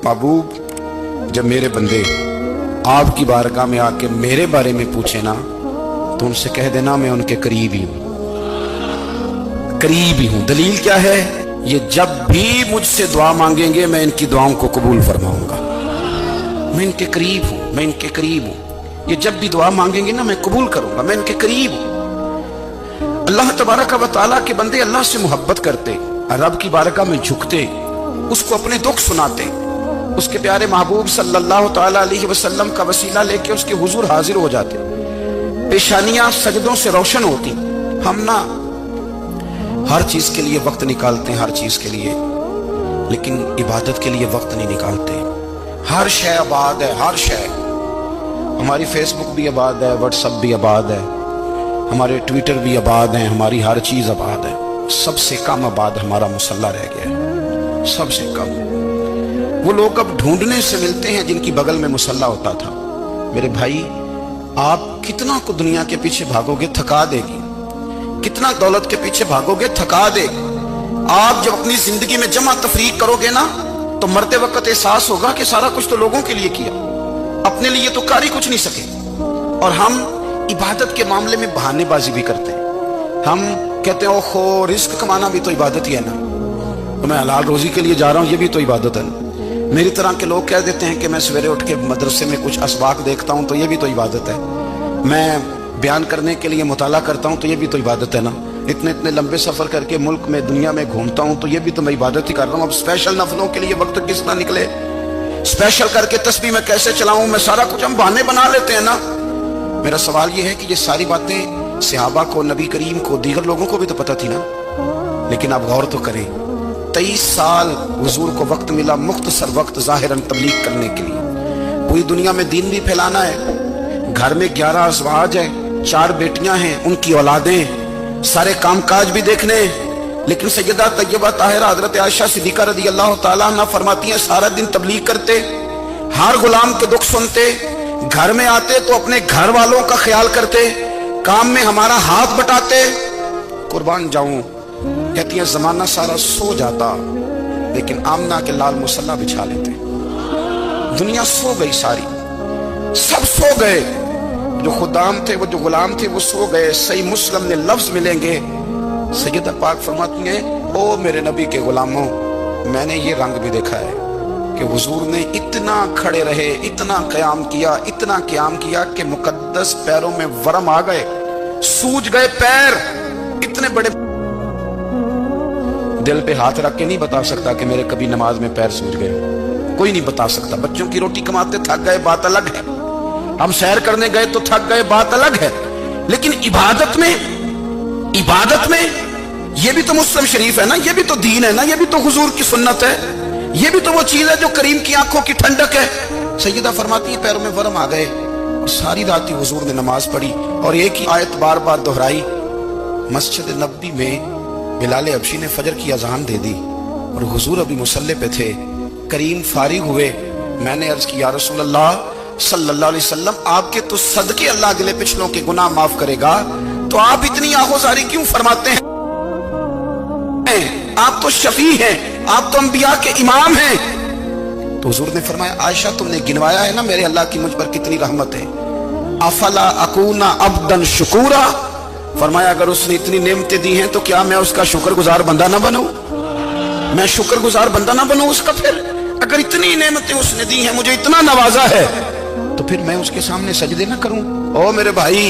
महबूब जब मेरे बंदे आपकी बारगाह में आके मेरे बारे में पूछे ना तो उनसे कह देना मैं उनके करीब ही हूं, करीब ही हूं। दलील क्या है? ये जब भी मुझसे दुआ मांगेंगे मैं इनकी दुआओं को कबूल फरमाऊंगा। मैं इनके करीब हूं, मैं इनके करीब हूं। ये जब भी दुआ मांगेंगे ना मैं कबूल करूंगा, मैं इनके करीब हूं। अल्लाह तबारक व तआला के बंदे अल्लाह से मोहब्बत करते, रब की बारगाह में झुकते, उसको अपने दुख सुनाते, उसके प्यारे महबूब सल्लल्लाहु तआला अलैहि वसल्लम का वसीला लेके उसके हुजूर हाजिर हो जाते, पेशानियां सजदों से रोशन होती। हम ना हर चीज के लिए वक्त निकालते हैं, हर चीज के लिए, लेकिन इबादत के लिए वक्त नहीं निकालते। हर शय आबाद है, हर शय। हमारी फेसबुक भी आबाद है, व्हाट्सएप भी आबाद है, हमारे ट्विटर भी आबाद हैं, हमारी हर चीज आबाद है। सबसे कम आबाद हमारा मुसल्ला रह गया है, सबसे कम। वो लोग अब ढूंढने से मिलते हैं जिनकी बगल में मुसल्ला होता था। मेरे भाई, आप कितना को दुनिया के पीछे भागोगे थका देगी, कितना दौलत के पीछे भागोगे थका देगी। आप जब अपनी जिंदगी में जमा तफरीक करोगे ना तो मरते वक्त एहसास होगा कि सारा कुछ तो लोगों के लिए किया, अपने लिए तो कर ही कुछ नहीं सके। और हम इबादत के मामले में बहानेबाजी भी करते हैं। हम कहते हैं ओहो रिस्क कमाना भी तो इबादत ही है ना, तो मैं हलाल रोजी के लिए जा रहा हूं, ये भी तो इबादत है ना। मेरी तरह के लोग कह देते हैं कि मैं सवेरे उठ के मदरसे में कुछ असबाक देखता हूं तो ये भी तो इबादत है। मैं बयान करने के लिए मुताला करता हूं तो ये भी तो इबादत है ना। इतने इतने लंबे सफर करके मुल्क में दुनिया में घूमता हूं तो ये भी तो मैं इबादत ही कर रहा हूं। अब स्पेशल नफलों के लिए वक्त किस तरह निकले, स्पेशल करके तस्बीह मैं कैसे चलाऊं, मैं सारा कुछ हम बहाने बना लेते हैं ना। मेरा सवाल ये है कि ये सारी बातें सहाबा को, नबी करीम को, दीगर लोगों को भी तो पता थी ना। लेकिन आप गौर तो करें, 23 साल हुजूर को वक्त मिला मुख्तसर वक्त ज़ाहिरन तबलीग करने के लिए। पूरी दुनिया में दीन भी फैलाना है। घर में 11 अज़वाज है, 4 बेटियां हैं, उनकी औलादें, सारे कामकाज भी देखने। लेकिन सैयदा तैयबा ताहिरा हजरत आयशा सिद्दीका रज़ी अल्लाह तआला अन्हा फरमाती हैं सारा दिन तबलीग करते, हर गुलाम के दुख सुनते, घर में आते तो अपने घर वालों का ख्याल करते, काम में हमारा हाथ बटाते। कुर्बान जाऊं, कहती है जमाना सारा सो जाता लेकिन आमना के लाल मुसल्ला बिछा लेते। दुनिया सो गई, सारी सब सो गए। जो खुदाम थे, वो जो गुलाम थे, वो सो गए। सही मुस्लिम में लफ्ज मिलेंगे, सैयदा पाक फरमाती हैं ओ मेरे नबी के गुलामों, मैंने ये रंग भी देखा है कि हुजूर ने इतना खड़े रहे, इतना क़याम किया, इतना क़याम किया कि मुकद्दस पैरों में वरम आ गए, सूज गए पैर। इतने बड़े दिल पे हाथ रख के नहीं बता सकता कि मेरे कभी नमाज में पैर सूज गए, कोई नहीं बता सकता। बच्चों की रोटी कमाते थक गए, बात अलग है। हम सैर करने गए तो थक गए, बात अलग है। लेकिन इबादत में ये भी तो मुस्लिम शरीफ है ना, ये भी तो दीन है ना, ये भी तो हुजूर की सुन्नत है, ये भी तो वो चीज है जो करीम की आंखों की ठंडक है। सैयदा फरमाती है पैरों में वरम आ गए और सारी रात ही हुजूर ने नमाज पढ़ी और एक ही आयत बार बार दोहराई। मस्जिद नबी में बिलाल हबशी ने फजर की अजान दे दी और हुजूर अभी मुसल्ले पे थे। करीम फारिग हुए, मैंने अर्ज किया रसूल अल्लाह सल्लल्लाहु अलैहि वसल्लम, आपके तो सदके अल्लाह अगले पिछलों के गुनाह माफ करेगा, तो आप इतनी आहोजारी क्यों फरमाते हैं? आप तो शफी हैं, आप तो अंबिया के इमाम हैं। तो हुजूर ने फरमाया आयशा तुमने गिनवाया है ना मेरे अल्लाह की मुझ पर कितनी रहमत है। अफला अकूना अब्दन शुकूरा, फरमाया अगर उसने इतनी नेमतें दी हैं तो क्या मैं उसका शुक्रगुजार बंदा ना बनूं? मैं शुक्रगुजार बंदा ना बनूं उसका? फिर अगर इतनी नेमतें उसने दी हैं, मुझे इतना नवाजा है, तो फिर मैं उसके सामने सजदे ना करूं? ओ मेरे भाई,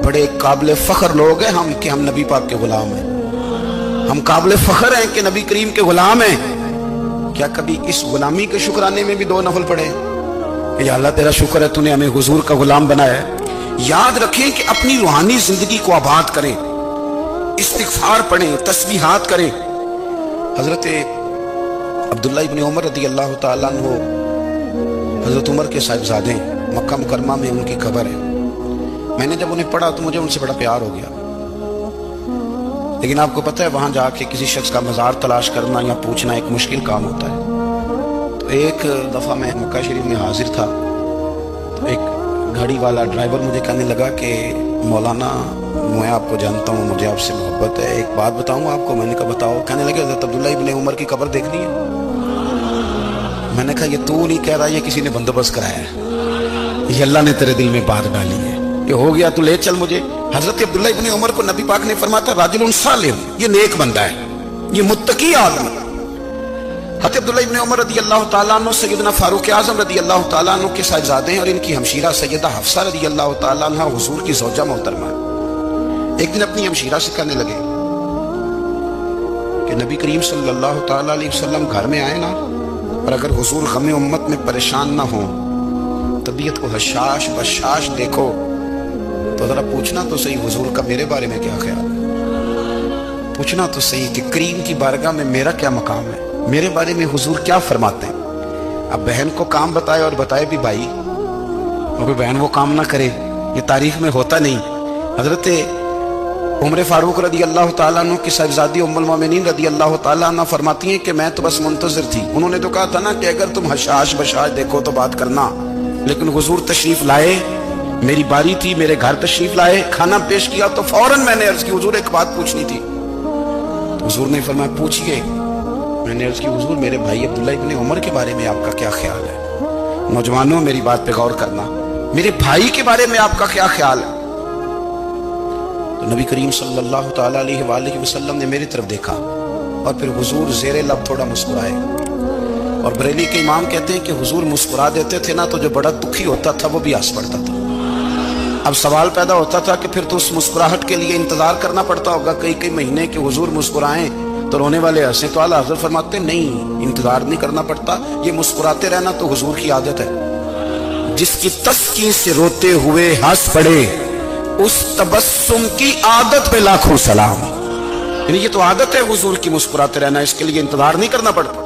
बड़े काबिल फख्र लोग हैं हम कि हम नबी पाक के गुलाम हैं। हम काबिल फख्र हैं कि नबी करीम के गुलाम हैं। क्या कभी इस गुलामी के शुक्राने में भी 2 नफल पढ़े? या अल्लाह तेरा शुक्र है तूने हमें हुजूर का गुलाम बनाया है। याद रखें कि अपनी रूहानी जिंदगी को आबाद करें, इस्तिग़फ़ार पढ़ें, तस्बीहात करें। हजरत अब्दुल्ला इब्न उमर रज़ी अल्लाह तआला अन्हु, हजरत उमर के साहिबजादे, मक्का मुकर्रमा में उनकी खबर है। मैंने जब उन्हें पढ़ा तो मुझे उनसे बड़ा प्यार हो गया। लेकिन आपको पता है वहां जाके किसी शख्स का मज़ार तलाश करना या पूछना एक मुश्किल काम होता है। तो एक दफ़ा मैं मक्का शरीफ में हाजिर था तो एक गाड़ी वाला ड्राइवर मुझे कहने लगा कि मौलाना मैं आपको जानता हूँ, मुझे आपसे मोहब्बत है, एक बात बताऊँ आपको। मैंने कहा बताओ। कहने लगे हज़रत अब्दुल्ला इब्न उमर की कब्र देखनी है। मैंने कहा ये तू नहीं कह रहा, ये किसी ने बंदोबस्त कराया है, ये अल्लाह ने तेरे दिल में बात डाली है, ये हो गया, तू ले चल मुझे। हजरत अब्दुल्ला इब्ने उमर को नबी पाक ने फरमाया राजुलुन सालिह, ये नेक बंदा है, ये मुत्तकी आदमी। हजरत अब्दुल्ला इब्ने उमर रदी अल्लाह तआला अन्हु सैयदना फारूक आज़म रदी अल्लाह तआला अन्हु के साहिबजादे हैं और इनकी हमशीरा सैयदा हफ्सा रदी अल्लाह तआला अन्हा हुजूर की ज़ौजा मोहतरमा। एक दिन अपनी हमशीरा से कहने लगे कि नबी करीम सल्लल्लाहु तआला अलैहि वसल्लम घर में आए ना, और अगर हुजूर गम उम्मत में परेशान ना हो, तबीयत को हशाश बशाश देखो, तो जरा पूछना तो सही हुजूर का मेरे बारे में क्या ख्याल है, पूछना तो सही कि करीम की बारगाह में मेरा क्या मकाम है, मेरे बारे में हुजूर क्या फरमाते हैं। अब बहन को काम बताए और बताए भी भाई, और बहन वो काम ना करे, ये तारीख में होता नहीं। हजरत उमर फारूक रदी अल्लाह तआला अन्हु की साहिबजादी उम्मुल मोमिनीन रदी अल्लाह तआला अन्हा फरमाती हैं कि मैं तो बस मुंतजिर थी। उन्होंने तो कहा था ना कि अगर तुम हशाश बशाश देखो तो बात करना, लेकिन हुजूर तशरीफ लाए, मेरी बारी थी, मेरे घर तशरीफ लाए, खाना पेश किया तो फौरन मैंने अर्ज की हुजूर एक बात पूछनी थी। तो हुजूर ने फरमाया पूछिए। मैंने अर्ज की हुजूर मेरे भाई अब्दुल्ला इब्ने उमर के बारे में आपका क्या ख्याल है। नौजवानों मेरी बात पे गौर करना, मेरे भाई के बारे में आपका क्या ख्याल है। तो नबी करीम सल्लल्लाहु तआला अलैहि वसल्लम ने मेरी तरफ देखा और फिर हुजूर ज़ेरे लब थोड़ा मुस्कुराए। और बरेली के इमाम कहते हैं कि हुजूर मुस्कुरा देते थे ना, तो जो बड़ा दुखी होता था वो भी हंस पड़ता था। अब सवाल पैदा होता था कि फिर तो उस मुस्कुराहट के लिए इंतजार करना पड़ता होगा कई कई महीने कि हुजूर मुस्कुराएं तो रोने वाले हंसे। तो आला हज़रत फरमाते नहीं, इंतजार नहीं करना पड़ता, ये मुस्कुराते रहना तो हुजूर की आदत है। जिसकी तस्कीन से रोते हुए हंस पड़े, उस तबस्सुम की आदत पे लाखों सलाम। यानी ये तो आदत है हुजूर की मुस्कुराते रहना, इसके लिए इंतजार नहीं करना पड़ता।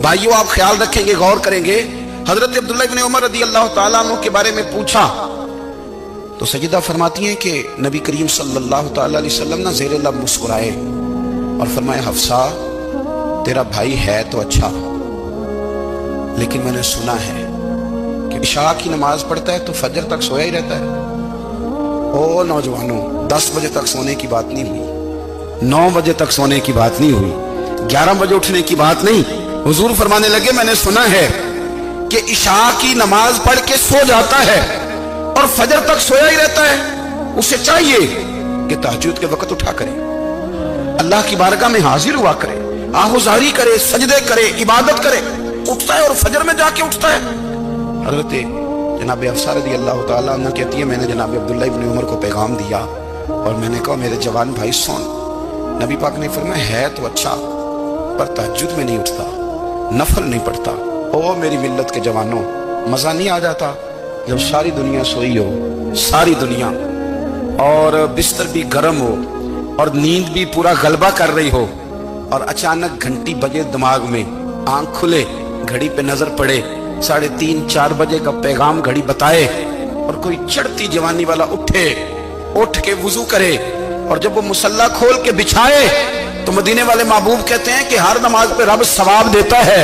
भाइयों आप ख्याल रखेंगे, गौर करेंगे। हजरत अब्दुल्ला इब्ने उमर रदी अल्लाह तआला अन्हु के बारे में पूछा तो सैयदा फरमाती हैं कि नबी करीम सल्लल्लाहु तआला अलैहि वसल्लम ना ज़ेरे लब मुस्कुराए और फरमाया हफ्सा तेरा भाई है तो अच्छा, लेकिन मैंने सुना है कि इशा की नमाज पढ़ता है तो फजर तक सोया ही रहता है। ओ नौजवानों, 10 बजे तक सोने की बात नहीं हुई, 9 बजे तक सोने की बात नहीं हुई, 11 बजे उठने की बात नहीं। हुजूर फरमाने लगे मैंने सुना है कि इशा की नमाज पढ़ के सो जाता है और फजर तक सोया ही रहता है। उसे चाहिए कि तहज्जुद के वक्त उठा करे, अल्लाह की बारगाह में हाजिर हुआ करे, आहुजारी करे, सजदे करे, इबादत करे, उठता है और फजर में जाके उठता है। हजरत जनाब हफ्सा रज़ी अल्लाह तआला अन्हा कहती है मैंने जनाब अब्दुल्ला इब्ने उमर को पैगाम दिया और मैंने कहा मेरे जवान भाई सुन, नबी पाक ने फरमाया है तो अच्छा पर तहज्जुद में नहीं उठता, नफल नहीं पढ़ता। ओ मेरी मिल्लत के जवानों, मजा नहीं आ जाता जब सारी दुनिया सोई हो, सारी दुनिया, और बिस्तर भी गर्म हो और नींद भी पूरा गलबा कर रही हो, और अचानक घंटी बजे दिमाग में, आंख खुले, घड़ी पे नजर पड़े 3:30-4 बजे का पैगाम घड़ी बताए, और कोई चढ़ती जवानी वाला उठे, उठ के वुजू करे, और जब वो मुसल्ला खोल के बिछाए तो मदीने वाले महबूब कहते हैं कि हर नमाज पे रब सवाब देता है,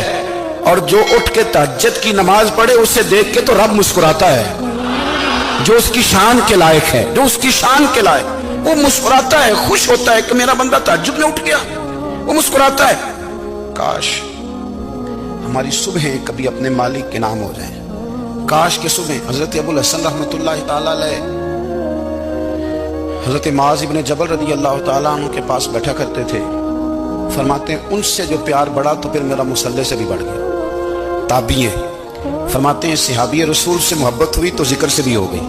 और जो उठ के तहज्जुद की नमाज पढ़े उसे देख के तो रब मुस्कुराता है। जो उसकी शान के लायक है, जो उसकी शान के लायक, वो मुस्कुराता है, खुश होता है कि मेरा बंदा तहज्जुद में उठ गया, वो मुस्कुराता है। काश हमारी सुबहें कभी अपने मालिक के नाम हो जाएं। काश के सुबह हजरत अबुल हसन रहमतुल्लाह ताला अलैह हजरत मुआज़ इब्ने जबल रदी अल्लाह ताला अन्हु के पास बैठा करते थे। फरमाते हैं उनसे जो प्यार बढ़ा तो फिर मेरा मुसल्ले से भी बढ़ गया। ताबीए फरमाते हैं सहाबी रसूल से मोहब्बत हुई तो जिक्र से भी हो गई,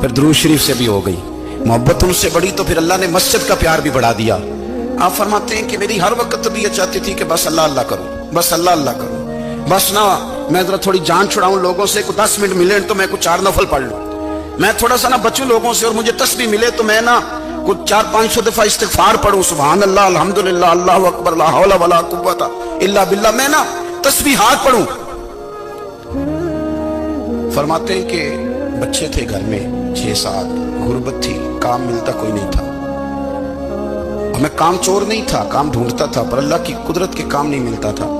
फिर दुरूद शरीफ से भी हो गई। मोहब्बत उनसे बढ़ी तो फिर अल्लाह ने मस्जिद का प्यार भी बढ़ा दिया। आप फरमाते हैं कि मेरी हर वक्त तबीयत चाहती थी कि बस अल्लाह अल्लाह करूं, बस अल्लाह अल्लाह करूं, बस ना मैं जरा थोड़ी जान छुड़ाऊं लोगों से, कुछ 10 मिनट मिले तो मैं कुछ 4 नफल पढ़ लूं, मैं थोड़ा सा ना बचूं लोगों से, और मुझे तस्बीह मिले तो मैं ना कुछ 400-500 दफा इस्तिगफार पढ़ूं, सुभान अल्लाह, अल्हम्दुलिल्लाह, अल्लाहु अकबर, ला हौला वला कुव्वता इल्ला बिल्लाह, मैं ना तस्बीहात पढ़ूं। फरमाते हैं कि बच्चे थे घर में 6-7, गुर्बत थी, काम मिलता कोई नहीं था, और मैं काम चोर नहीं था, काम ढूंढता था, पर अल्लाह की कुदरत के काम नहीं मिलता था।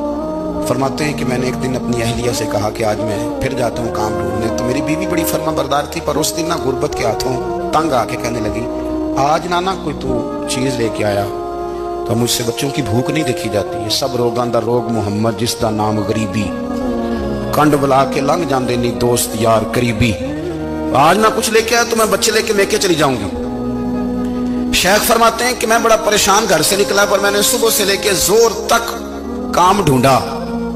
फरमाते हैं कि मैंने एक दिन अपनी अहलिया से कहा कि आज मैं फिर जाता हूँ काम ढूंढने, तो मेरी बीवी बड़ी फर्माबरदार थी, पर उस दिन ना गुर्बत के हाथों तंग आके कहने लगी आज ना कोई तू चीज लेके आया तो मुझसे बच्चों की भूख नहीं देखी जाती है, सब रोगां दा रोग मुहम्मद जिसदा नाम गरीबी। कंड बुला के लंघ जाते नहीं दोस्त यार करीबी। आज ना कुछ लेके आया तो मैं बच्चे लेके लेके चली जाऊंगी। शेख फरमाते हैं कि मैं बड़ा परेशान घर से निकला, पर मैंने सुबह से लेके जोर तक काम ढूंढा,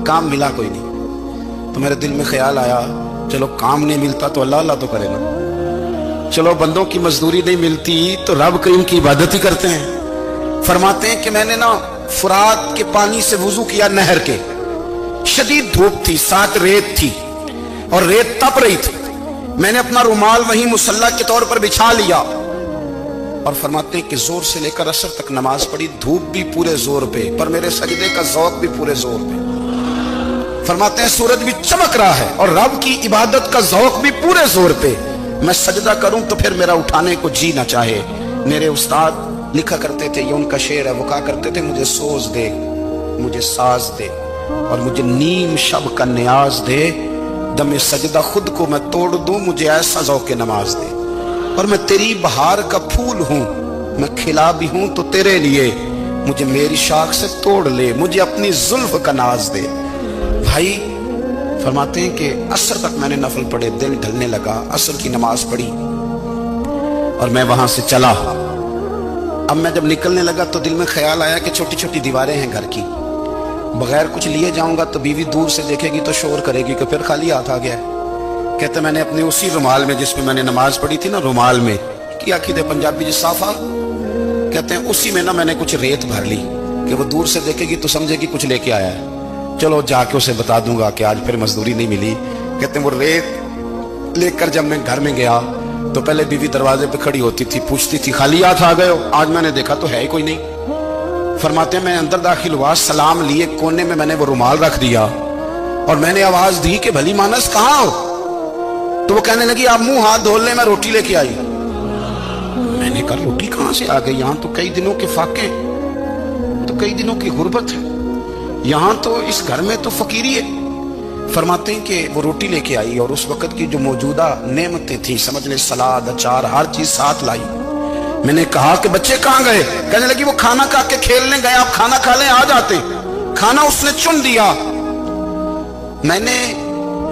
काम मिला कोई नहीं। तो मेरे दिल में ख्याल आया चलो काम नहीं मिलता तो अल्लाह अल्लाह तो करे ना, चलो बंदों की मजदूरी नहीं मिलती तो रब करीम की इबादत ही करते हैं। फरमाते हैं कि मैंने ना फुरात के पानी से वुजू किया, नहर के, शदीद धूप थी, साथ रेत थी और रेत तप रही थी। मैंने अपना रुमाल वहीं मुसल्ला के तौर पर बिछा लिया और फरमाते हैं कि जोर से लेकर असर तक नमाज पढ़ी, धूप भी पूरे जोर पे, पर मेरे सजदे का ज़ौक़ भी पूरे जोर पे। फरमाते हैं सूरज भी चमक रहा है और रब की इबादत का ज़ौक़ भी पूरे जोर पे। मैं सजदा करूं तो फिर मेरा उठाने को जी ना चाहे। मेरे उस्ताद लिखा करते थे, ये उनका शेर है, वो कहा करते थे मुझे सोज दे, मुझे साज दे और मुझे नीम शब का न्याज दे, दमे सजदा खुद को मैं तोड़ दूं, मुझे ऐसा ज़ौक़े नमाज दे। और मैं तेरी बहार का फूल हूं, मैं खिला भी हूं तो तेरे लिए, मुझे मेरी शाख से तोड़ ले, मुझे अपनी जुल्फ का नाज दे। भाई फरमाते हैं कि असर तक मैंने नफल पढ़े, दिल ढलने लगा, असर की नमाज पढ़ी और मैं वहां से चला। अब मैं जब निकलने लगा तो दिल में ख्याल आया कि छोटी छोटी दीवारें हैं घर की, बगैर कुछ लिए जाऊंगा तो बीवी दूर से देखेगी तो शोर करेगी कि फिर खाली हाथ आ गया है। कहते मैंने अपने उसी रुमाल में जिसमें मैंने नमाज पढ़ी थी ना, रुमाल में किया कि पंजाबी जिस साफा कहते हैं, उसी में ना मैंने कुछ रेत भर ली कि वो दूर से देखेगी तो समझेगी कुछ लेके आया है, चलो जाके उसे बता दूंगा कि आज फिर मजदूरी नहीं मिली। कहते हैं वो रेत लेकर जब मैं घर में गया तो पहले बीवी दरवाजे पे खड़ी होती थी, पूछती थी खाली हाथ आ गए हो, आज मैंने देखा तो है ही कोई नहीं। फरमाते हैं मैं अंदर दाखिल हुआ, सलाम लिए, कोने में मैंने वो रुमाल रख दिया और मैंने आवाज दी कि भली मानस कहाँ हो? तो वो कहने लगी आप मुंह हाथ धो ले, मैं रोटी लेके आई। मैंने कहा रोटी कहां से आ गई? यहाँ तो कई दिनों के फाके, तो कई दिनों की गुर्बत है, यहाँ तो इस घर में तो फकीरी है। फरमाते हैं कि वो रोटी लेके आई और उस वक्त की जो मौजूदा नेमतें थी, समझ ले सलाद अचार हर चीज साथ लाई। मैंने कहा कि बच्चे कहाँ गए? कहने लगी वो खाना खा के खेलने गए, आप खाना खा लें आ जाते। खाना उसने चुन दिया। मैंने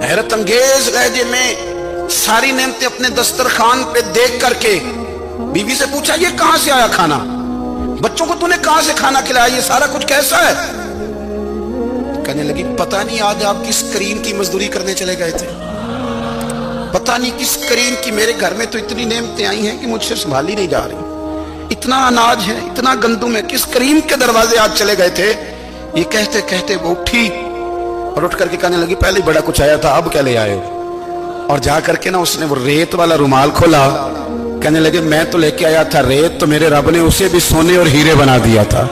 हैरत अंगेज लहजे में सारी नेमतें अपने दस्तरखान पे देख करके बीवी से पूछा ये कहां से आया खाना? बच्चों को तूने कहां से खाना खिलाया? ये सारा कुछ कैसा है? कहने लगी पता नहीं आज आप किस करीम की मजदूरी करने चले गए थे, पता नहीं किस करीम की, मेरे घर में तो इतनी नेमतें आई हैं कि मुझसे संभाली नहीं जा रही, इतना अनाज है, इतना गंदुम है, किस करीम के दरवाजे आज चले गए थे? ये कहते कहते वो उठी और उठ करके कहने लगी पहले बड़ा कुछ आया था, अब क्या ले आए हो? और जा करके ना उसने वो रेत वाला रुमाल खोला। कहने लगे मैं तो लेके आया था रेत, तो मेरे रब ने उसे भी सोने और हीरे बना दिया था।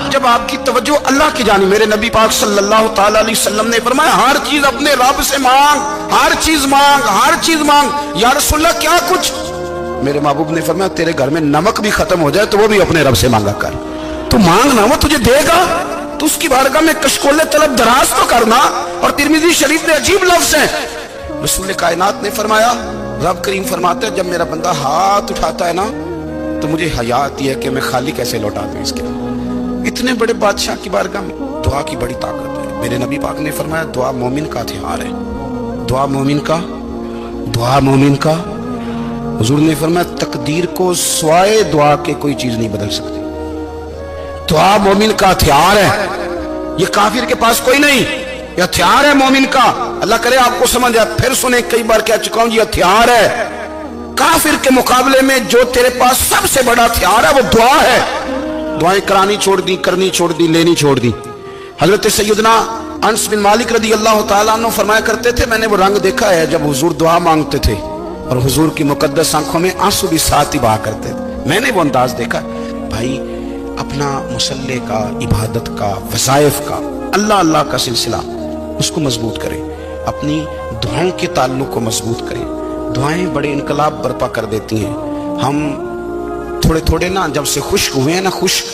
जब आपकी तवज्जो अल्लाह की जानी, मेरे नबी पाक सल्लल्लाहु ताला अलैहि वसल्लम ने फरमाया हर चीज अपने रब से मांग, हर चीज मांग, हर चीज मांग। या रसूलल्लाह क्या कुछ? मेरे महबूब ने फरमाया तेरे घर में नमक भी खत्म हो जाए तो वो भी अपने रब से मांगा कर। तू मांग ना, वो तुझे देगा, तो उसकी बारगाह में कशकोले तलब दराज तो करना। और तिरमिज़ी शरीफ में अजीब लफ्ज है, रसूल कायनात ने फरमाया, रब करीम फरमाते हैं जब मेरा बंदा हाथ उठाता है ना तो मुझे हया आती है कि मैं खाली कैसे लौटा दूं इसके। इतने बड़े बादशाह की बारगाह में दुआ की बड़ी ताकत है। मेरे नबी पाक ने फरमाया दुआ मोमिन का हथियार है, दुआ मोमिन का, दुआ मोमिन का। हुजूर ने फरमाया तकदीर को स्वाए दुआ के कोई चीज नहीं बदल सकती। दुआ मोमिन का हथियार है, ये काफिर के पास कोई नहीं, ये हथियार है मोमिन का। अल्लाह करे आपको समझ आए, फिर सुने, कई बार कह चुका हूं, ये हथियार है। काफिर के मुकाबले में जो तेरे पास सबसे बड़ा हथियार है वो दुआ है। दुआएं करानी छोड़ दी, करनी छोड़ दी, लेनी छोड़ दी। हजरत सैयदना अनस बिन मालिक रदी अल्लाह तआला अन्हु फरमाया करते थे, मैंने वो रंग देखा है जब हुजूर दुआ मांगते थे और हुजूर की मुकद्दस आंखों में आंसू भी साथ ही बहा करते थे। मैंने वो अंदाज देखा। भाई अपना मुसल्ले का, इबादत का, वज़ाइफ का, अल्लाह अल्लाह का सिलसिला उसको मजबूत करें, अपनी दुआओं के ताल्लुक को मजबूत करें। दुआएं बड़े इनकलाब बर्पा कर देती हैं। हम थोड़े थोड़े ना जब से खुश्क हुए हैं ना, खुश्क,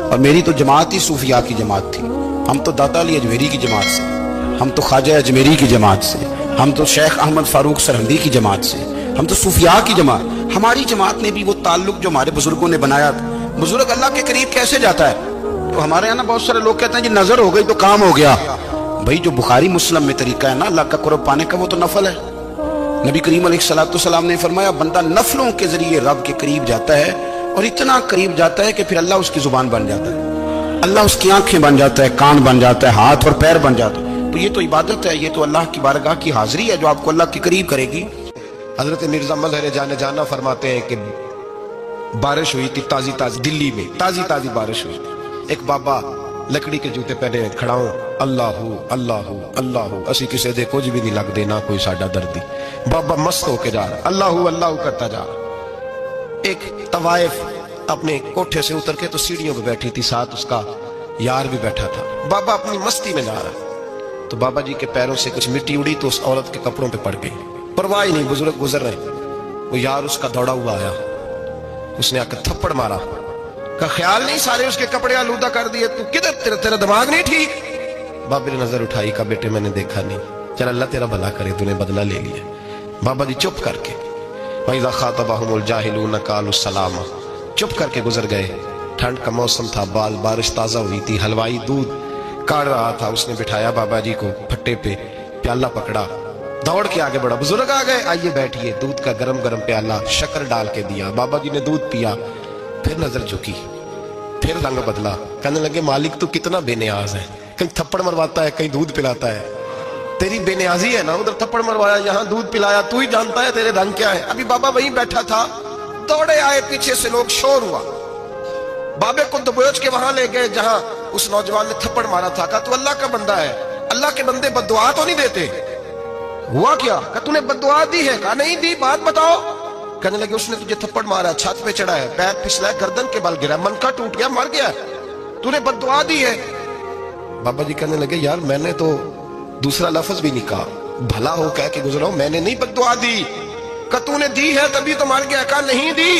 और मेरी तो जमात ही सूफिया की जमात थी। हम तो दाता अली अजमेरी की जमात से, हम तो ख्वाजा अजमेरी की जमात से, हम तो शेख अहमद फारूक सरहंदी की जमात से, हम तो सूफिया की जमात। हमारी जमात ने भी वो ताल्लुक जो हमारे बुजुर्गों ने बनाया था। बुजुर्ग अल्लाह के करीब कैसे जाता है? तो हमारे यहाँ ना बहुत सारे लोग कहते हैं जी नजर हो गई तो काम हो गया। भाई जो बुखारी मुस्लिम में तरीका है ना अल्लाह का कुर्ब पाने का, वो तो नफल है। नबी करीम अलैहिस्सलाम ने फरमाया बंदा नफलों के जरिए रब के करीब जाता है, और इतना करीब जाता है कि फिर अल्लाह उसकी जुबान बन जाता है, अल्लाह उसकी आंखें बन जाता है, कान बन जाता है, हाथ और पैर बन जाता है। तो ये तो इबादत है, ये तो अल्लाह की बारगाह की हाजिरी है जो आपको अल्लाह के करीब करेगी। हजरत मिर्जा मजहर जाने जाना फरमाते हैं कि बारिश हुई थी ताजी ताजी, दिल्ली में ताजी ताजी बारिश हुई। एक बाबा लकड़ी के जूते पहने खड़ा हूं, अल्लाहू अल्लाहू अल्लाहू, असी किसी दे कुछ भी नहीं लगते, ना कोई साडा दर्दी। बाबा मस्त होके जा रहा, अल्लाहू अल्लाहू करता जा रहा। एक तवाइफ अपने कोठे से उतर के तो सीढ़ियों पे बैठी थी, साथ उसका यार भी बैठा था। बाबा अपनी मस्ती में जा रहा, तो बाबा जी के पैरों से कुछ मिट्टी उड़ी तो उस औरत के कपड़ों पे पड़ गई। परवाह ही नहीं, बुजुर्ग गुजर रहे। वो यार उसका दौड़ा हुआ आया, उसने आकर थप्पड़ मारा, का ख्याल नहीं सारे उसके कपड़े आलूदा कर दिए, तू किधर, तेरा दिमाग नहीं ठीक। बाबे ने नजर उठाई, का बेटे मैंने देखा नहीं, चल अल्लाह तेरा भला करे, तूने बदला ले लिया। बाबा जी चुप करके, वइज़ा ख़ातबहुमुल जाहिलून क़ालू सलामा, चुप करके गुजर गए। ठंड का मौसम था, बारिश ताजा हुई थी, हलवाई दूध काढ़ रहा था, उसने बिठाया बाबा जी को फट्टे पे, प्याला पकड़ा, दौड़ के आगे बढ़ा, बुजुर्ग आ गए, आइए बैठिए। दूध का गरम गरम प्याला शक्कर डाल के दिया, बाबा जी ने दूध पिया, फिर नजर झुकी, फिर रंग बदला, कहने लगे मालिक तू कितना बेनियाज है, कहीं थप्पड़ मरवाता है, कहीं दूध पिलाता है, तेरी बेनियाजी है ना, उधर थप्पड़ मरवाया, यहाँ दूध पिलाया, तू ही जानता है तेरे रंग क्या है। अभी बाबा वहीं बैठा था, दौड़े आए, पीछे से लोग, शोर हुआ, बाबे को दबोच के वहां ले गए जहां उस नौजवान ने थप्पड़ मारा था। कहा तू अल्लाह का बंदा है, अल्लाह के बंदे बद्दुआ तो नहीं देते, हुआ क्या? कहा तूने बद्दुआ दी है? कहा नहीं दी, बात बताओ। कहने लगे उसने तुझे थप्पड़ मारा, छत पे चढ़ा है, पैर फिसला, गर्दन के बल गिरा, मनका टूट गया, मर गया, तूने बद्दुआ दी है। बाबा जी कहने लगे यार मैंने तो दूसरा लफ्ज भी नहीं कहा, भला हो कह के गुजरा, मैंने नहीं बद्दुआ दी। कहा तूने दी है तभी तो मर गया। कहा नहीं दी।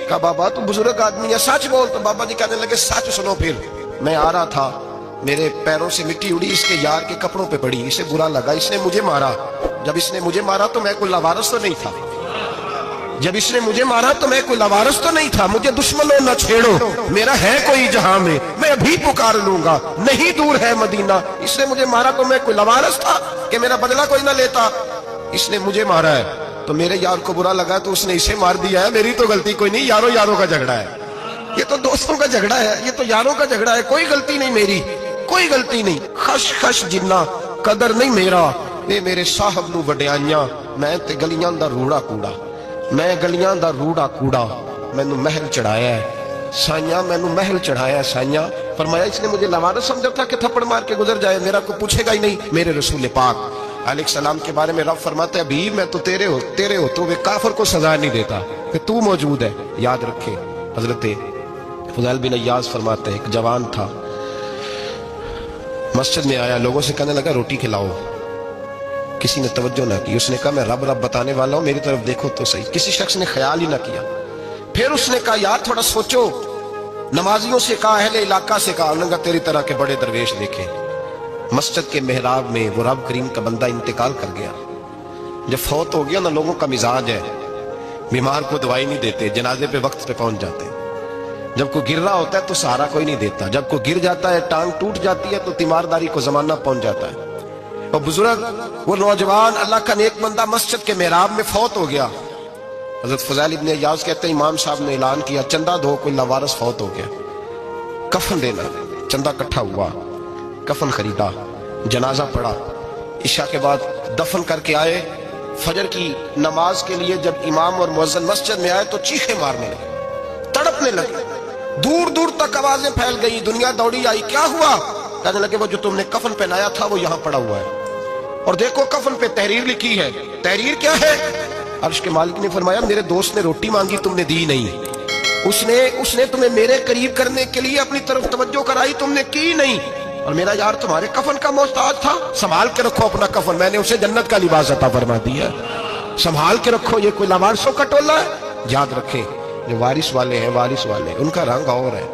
कहा बाबा तू बुजुर्ग आदमी है, सच बोल। तो बाबा जी कहने लगे सच सुनो, फिर मैं आ रहा था, मेरे पैरों से मिट्टी उड़ी, इसके यार के कपड़ों पे पड़ी, इसे बुरा लगा, इसने मुझे मारा। जब इसने मुझे मारा तो मैं कोई लवारस तो नहीं था, जब इसने मुझे मारा तो मैं कोई लवारस तो नहीं था, मुझे दुश्मनों न छेड़ो, मेरा है कोई जहां में, मैं अभी पुकार लूंगा, नहीं दूर है मदीना। इसने मुझे मारा तो मैं कोई लवारस था कि मेरा बदला कोई ना लेता, इसने मुझे मारा है तो मेरे यार को बुरा लगा तो उसने इसे मार दिया है, मेरी तो गलती कोई नहीं, यारों यारों का झगड़ा है, ये तो दोस्तों का झगड़ा है, ये तो यारों का झगड़ा है, कोई गलती नहीं मेरी, कोई गलती नहीं। खश खश जिन्ना कदर नहीं मेरा, वे मेरे साहब नू वड्याइयां, मैं ते गलियां दा रूड़ा कूड़ा, मैं गलियां दा रूड़ा कूड़ा, मैनू महल चढ़ाया है साइया, मैनू महल चढ़ाया है साइया। फरमाया इसने मुझे लवारस समझा था कि थप्पड़ मार के गुजर जाए, मेरा को पूछेगा ही नहीं। मेरे रसूल पाक अलैहिस्सलाम के बारे में रब फरमाते हैं अभी मैं तो तेरे हो तो वे काफिर को सजा नहीं देता कि तू मौजूद है। याद रखे हजरत फुज़ैल बिन अय्याज़ फरमाते हैं एक जवान था, मस्जिद में आया, लोगों से कहने लगा रोटी खिलाओ, किसी ने तवज्जो ना की, उसने कहा मैं रब रब बताने वाला हूं, मेरी तरफ देखो तो सही, किसी शख्स ने ख्याल ही ना किया। फिर उसने कहा यार थोड़ा सोचो, नमाजियों से कहा, अहले इलाका से कहा, उन्होंने कहा तेरी तरह के बड़े दरवेश देखे। मस्जिद के मेहराब में वो रब करीम का बंदा इंतकाल कर गया, जब फौत हो गया ना, लोगों का मिजाज है, बीमार को दवाई नहीं देते, जनाजे पे वक्त पे पहुंच जाते, जब कोई गिर रहा होता है तो सहारा कोई नहीं देता, जब कोई गिर जाता है, टांग टूट जाती है तो तीमारदारी को जमाना पहुंच जाता है। और बुजुर्ग वो नौजवान अल्लाह का नेक बंदा मस्जिद के मेहराब में फौत हो गया। हजरत फज़ैल इब्न अय्याज़ कहते हैं इमाम साहब ने ऐलान किया चंदा दो, कोई लवारस फौत हो गया, कफन देना। चंदा इकट्ठा हुआ, कफन खरीदा, जनाजा पड़ा, इशा के बाद दफन करके आए। फजर की नमाज के लिए जब इमाम और मुअज्जिन मस्जिद में आए तो चीखे मारने लगे, तड़पने लगे, दूर दूर तक आवाजें फैल गई, दुनिया दौड़ी आई, क्या हुआ? कहने लगे वो जो तुमने कफन पहनाया था वो यहाँ पड़ा हुआ है, और देखो कफन पे तहरीर लिखी है। तहरीर क्या है? अर्श के मालिक ने फरमाया मेरे दोस्त ने रोटी मांगी, तुमने दी नहीं, उसने तुम्हें मेरे करीब करने के लिए अपनी तरफ तवज्जो कराई, तुमने की नहीं, और मेरा यार तुम्हारे कफन का मोहताज था, संभाल के रखो अपना कफन, मैंने उसे जन्नत का लिबास अता फरमा दिया, संभाल के रखो, ये कोई लवारसों का टोला है। याद रखें जो वारिस वाले हैं, वारिस वाले उनका रंग और है,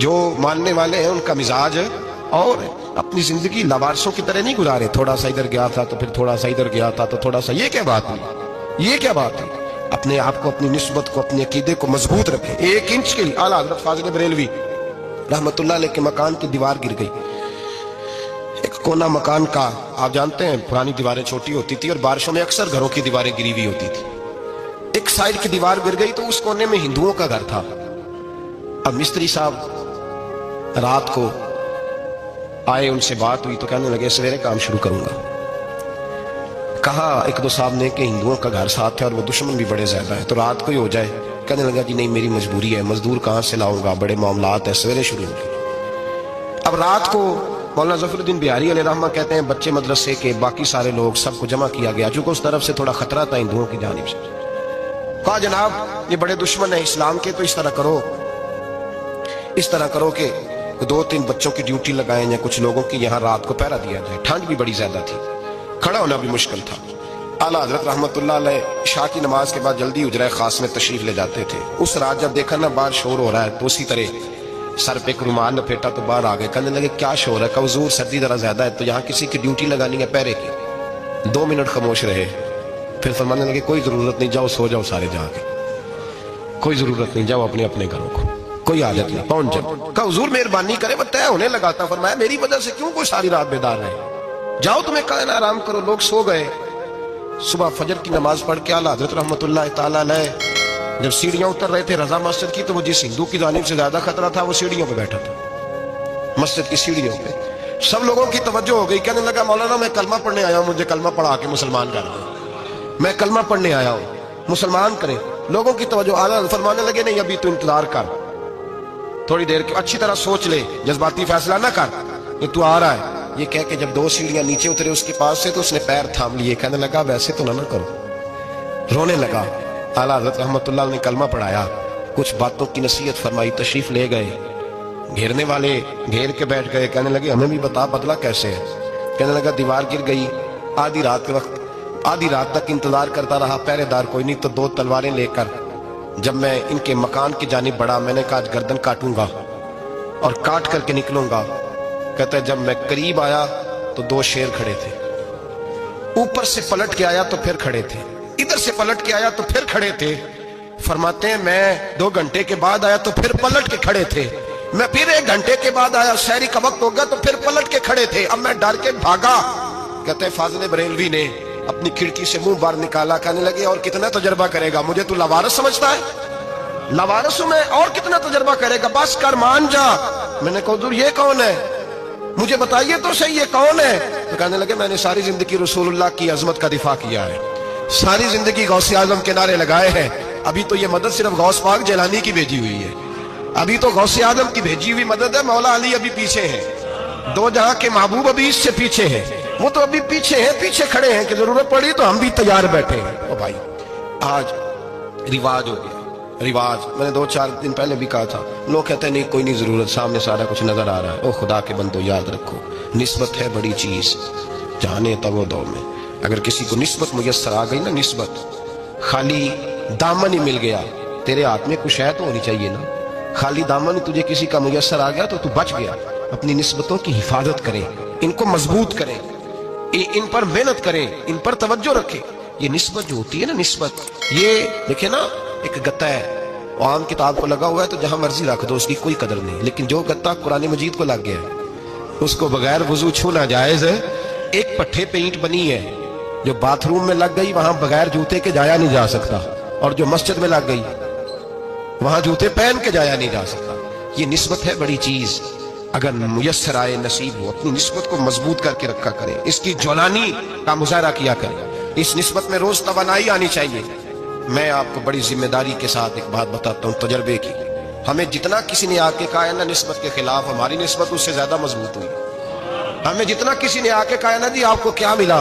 जो मानने वाले हैं उनका मिजाज और है। अपनी जिंदगी लवारसों की तरह नहीं गुजारे, थोड़ा सा इधर गया था तो फिर थोड़ा सा इधर गया था तो थोड़ा सा, ये क्या बात है, ये क्या बात है? अपने आप को, अपनी निस्बत को, अपने अकीदे को मजबूत रखें। 1 इंच के लिए आला हज़रत फाज़िल बरेलवी रहमतुल्लाह अलैह के मकान की दीवार गिर गई, एक कोना मकान का, आप जानते हैं पुरानी दीवारें छोटी होती थी और बारिशों में अक्सर घरों की दीवारें गिरी हुई होती थी। एक साइड की दीवार गिर गई तो उस कोने में हिंदुओं का घर था। अब मिस्त्री साहब रात को आए, उनसे बात हुई तो कहने लगे सवेरे काम शुरू करूंगा। कहा एक दो साहब ने कि हिंदुओं का घर साथ है और वो दुश्मन भी बड़े ज्यादा है, तो रात को ही हो जाए। कहने लगा जी नहीं, मेरी मजबूरी है, मजदूर कहाँ से लाऊंगा, बड़े मामलात है, सवेरे शुरू होंगे। अब रात को मौलाना ज़फ़रुद्दीन बिहारी अलैहिर्रहमा कहते हैं बच्चे मदरसे के बाकी सारे लोग सबको जमा किया गया, चूंकि उस तरफ से थोड़ा खतरा था हिंदुओं की जानिब से। कहा जनाब ये बड़े दुश्मन है इस्लाम के, तो इस तरह करो कि 2-3 बच्चों की ड्यूटी लगाएं या कुछ लोगों की यहाँ रात को पहरा दिया जाए। ठंड भी बड़ी ज्यादा थी, खड़ा होना भी मुश्किल था। आला हज़रत रहमतुल्लाह अलैह इशा की नमाज के बाद जल्दी उजरा खास में तशरीफ ले जाते थे। उस रात जब देखा ना बाहर शोर हो रहा है तो उसी तरह सर पे एक रुमाल लपेटा तो बाहर आ गए। कहने लगे क्या शोर है? हुजूर सर्दी जरा ज्यादा है तो यहाँ किसी की ड्यूटी लगानी है पहरे की। 2 मिनट खामोश रहे, फिर फरमाने लगे कोई जरूरत नहीं, जाओ सो जाओ सारे जाके, कोई जरूरत नहीं, जाओ अपने अपने घरों को, कोई आदत नहीं, पहुंच जाओ। कहा हुजूर मेहरबानी करे, वो तय होने लगा था। फरमाया मेरी वजह से क्यों कोई सारी रात बेदार रहे, जाओ तुम्हें कहना आराम करो। लोग सो गए। सुबह फजर की नमाज पढ़ के आला हज़रत रहमतुल्लाह ताला अलैह जब सीढ़ियां उतर रहे थे रजा मस्जिद की, तो वो जिस हिंदू की जानिब से ज्यादा खतरा था वो सीढ़ियों पे बैठा था, मस्जिद की सीढ़ियों पे। सब लोगों की तवज्जो हो गई। कहने लगा मौलाना मैं कलमा पढ़ने आया हूँ, मुझे कलमा पढ़ा के मुसलमान कर दो, मैं कलमा पढ़ने आया हूँ, मुसलमान करें। लोगों की तवज्जो। आला फरमाने लगे नहीं अभी तो इंतजार कर, थोड़ी देर के, अच्छी तरह सोच ले, जज्बाती फैसला ना कर, ये तू आ रहा है। ये कह के जब 2 सीढ़ियां नीचे उतरे उसके पास से तो उसने पैर थाम लिए। कहने लगा वैसे तो ना करो, रोने लगा। आला हज़रत रहमतुल्लाह ने कलमा पढ़ाया, कुछ बातों की नसीहत फरमाई, तशरीफ ले गए। घेरने वाले घेर के बैठ गए। कहने लगे हमें भी बता बदला कैसे है। कहने लगा दीवार गिर गई, आधी रात के वक्त, आधी रात तक इंतजार करता रहा, पहरेदार कोई नहीं, तो 2 तलवारें लेकर जब मैं इनके मकान की जानिब बढ़ा, मैंने कहा गर्दन काटूंगा और काट करके निकलूंगा। कहता है जब मैं करीब आया तो 2 शेर खड़े थे, ऊपर से पलट के आया तो फिर खड़े थे, इधर से पलट के आया तो फिर खड़े थे। फरमाते हैं मैं 2 घंटे के बाद आया तो फिर पलट के खड़े थे, मैं फिर 1 घंटे के बाद आया, शहरी का वक्त हो गया तो फिर पलट के खड़े थे। अब मैं डर के भागा। कहते हैं फाजिल बरेलवी ने अपनी खिड़की से मुंह बाहर निकाला। कहने लगे और कितना तजर्बा करेगा, मुझे तू लवारस समझता है, लवारस हूं मैं, और कितना तजर्बा करेगा, बस कर मान जा। मैंने कहा हुजूर ये कौन है, मुझे बताइए तो सही ये कौन है। तो कहने लगे मैंने सारी जिंदगी रसूलुल्लाह की अजमत का दिफा किया है, सारी जिंदगी गौसे आजम के नारे लगाए हैं, अभी तो ये मदद सिर्फ गौस पाक जैलानी की भेजी हुई है, अभी तो गौसे आजम की भेजी हुई मदद है। मौला अली अभी पीछे है, 2 जहां के महबूब अभी इससे पीछे है, वो तो अभी पीछे हैं, पीछे खड़े हैं कि जरूरत पड़ी तो हम भी तैयार बैठे हैं। ओ भाई आज रिवाज हो गया, रिवाज। मैंने 2-4 दिन पहले भी कहा था, लोग कहते हैं नहीं कोई नहीं जरूरत, सामने सारा कुछ नजर आ रहा है। ओ खुदा के बंदो याद रखो, निस्बत है बड़ी चीज, जाने तब दो में। अगर किसी को निस्बत मुयस्सर आ गई ना, निस्बत, खाली दामन ही मिल गया, तेरे हाथ में कुछ है तो होनी चाहिए ना, खाली दामन ही तुझे किसी का मुयस्सर आ गया तो तू बच गया। अपनी निस्बतों की हिफाजत करें, इनको मजबूत करें, इन पर मेहनत करें, इन पर तवज्जो रखें। ये निस्बत जो होती है ना, निस्बत, ये देखे ना, एक गत्ता है वो आम किताब को लगा हुआ है तो जहां मर्जी रख दो, उसकी कोई कदर नहीं। लेकिन जो गत्ता कुरान मजीद को लग गया है उसको बगैर वजू छूना जायज है। एक पट्टे पे ईंट बनी है जो बाथरूम में लग गई, वहां बगैर जूते के जाया नहीं जा सकता, और जो मस्जिद में लग गई वहां जूते पहन के जाया नहीं जा सकता। ये निस्बत है बड़ी चीज, अगर मुयस्सर आए नसीब हो, अपनी निस्बत को मजबूत करके रखा करें, इसकी ज्वलानी का मुजाहरा किया करें, इस निस्बत में रोज तवानाई आनी चाहिए। मैं आपको बड़ी जिम्मेदारी के साथ एक बात बताता हूँ तजर्बे की, हमें जितना किसी ने आके कहा है ना निस्बत के खिलाफ, हमारी निस्बत उससे ज्यादा मजबूत हुई। हमें जितना किसी ने आके कहा है ना जी आपको क्या मिला,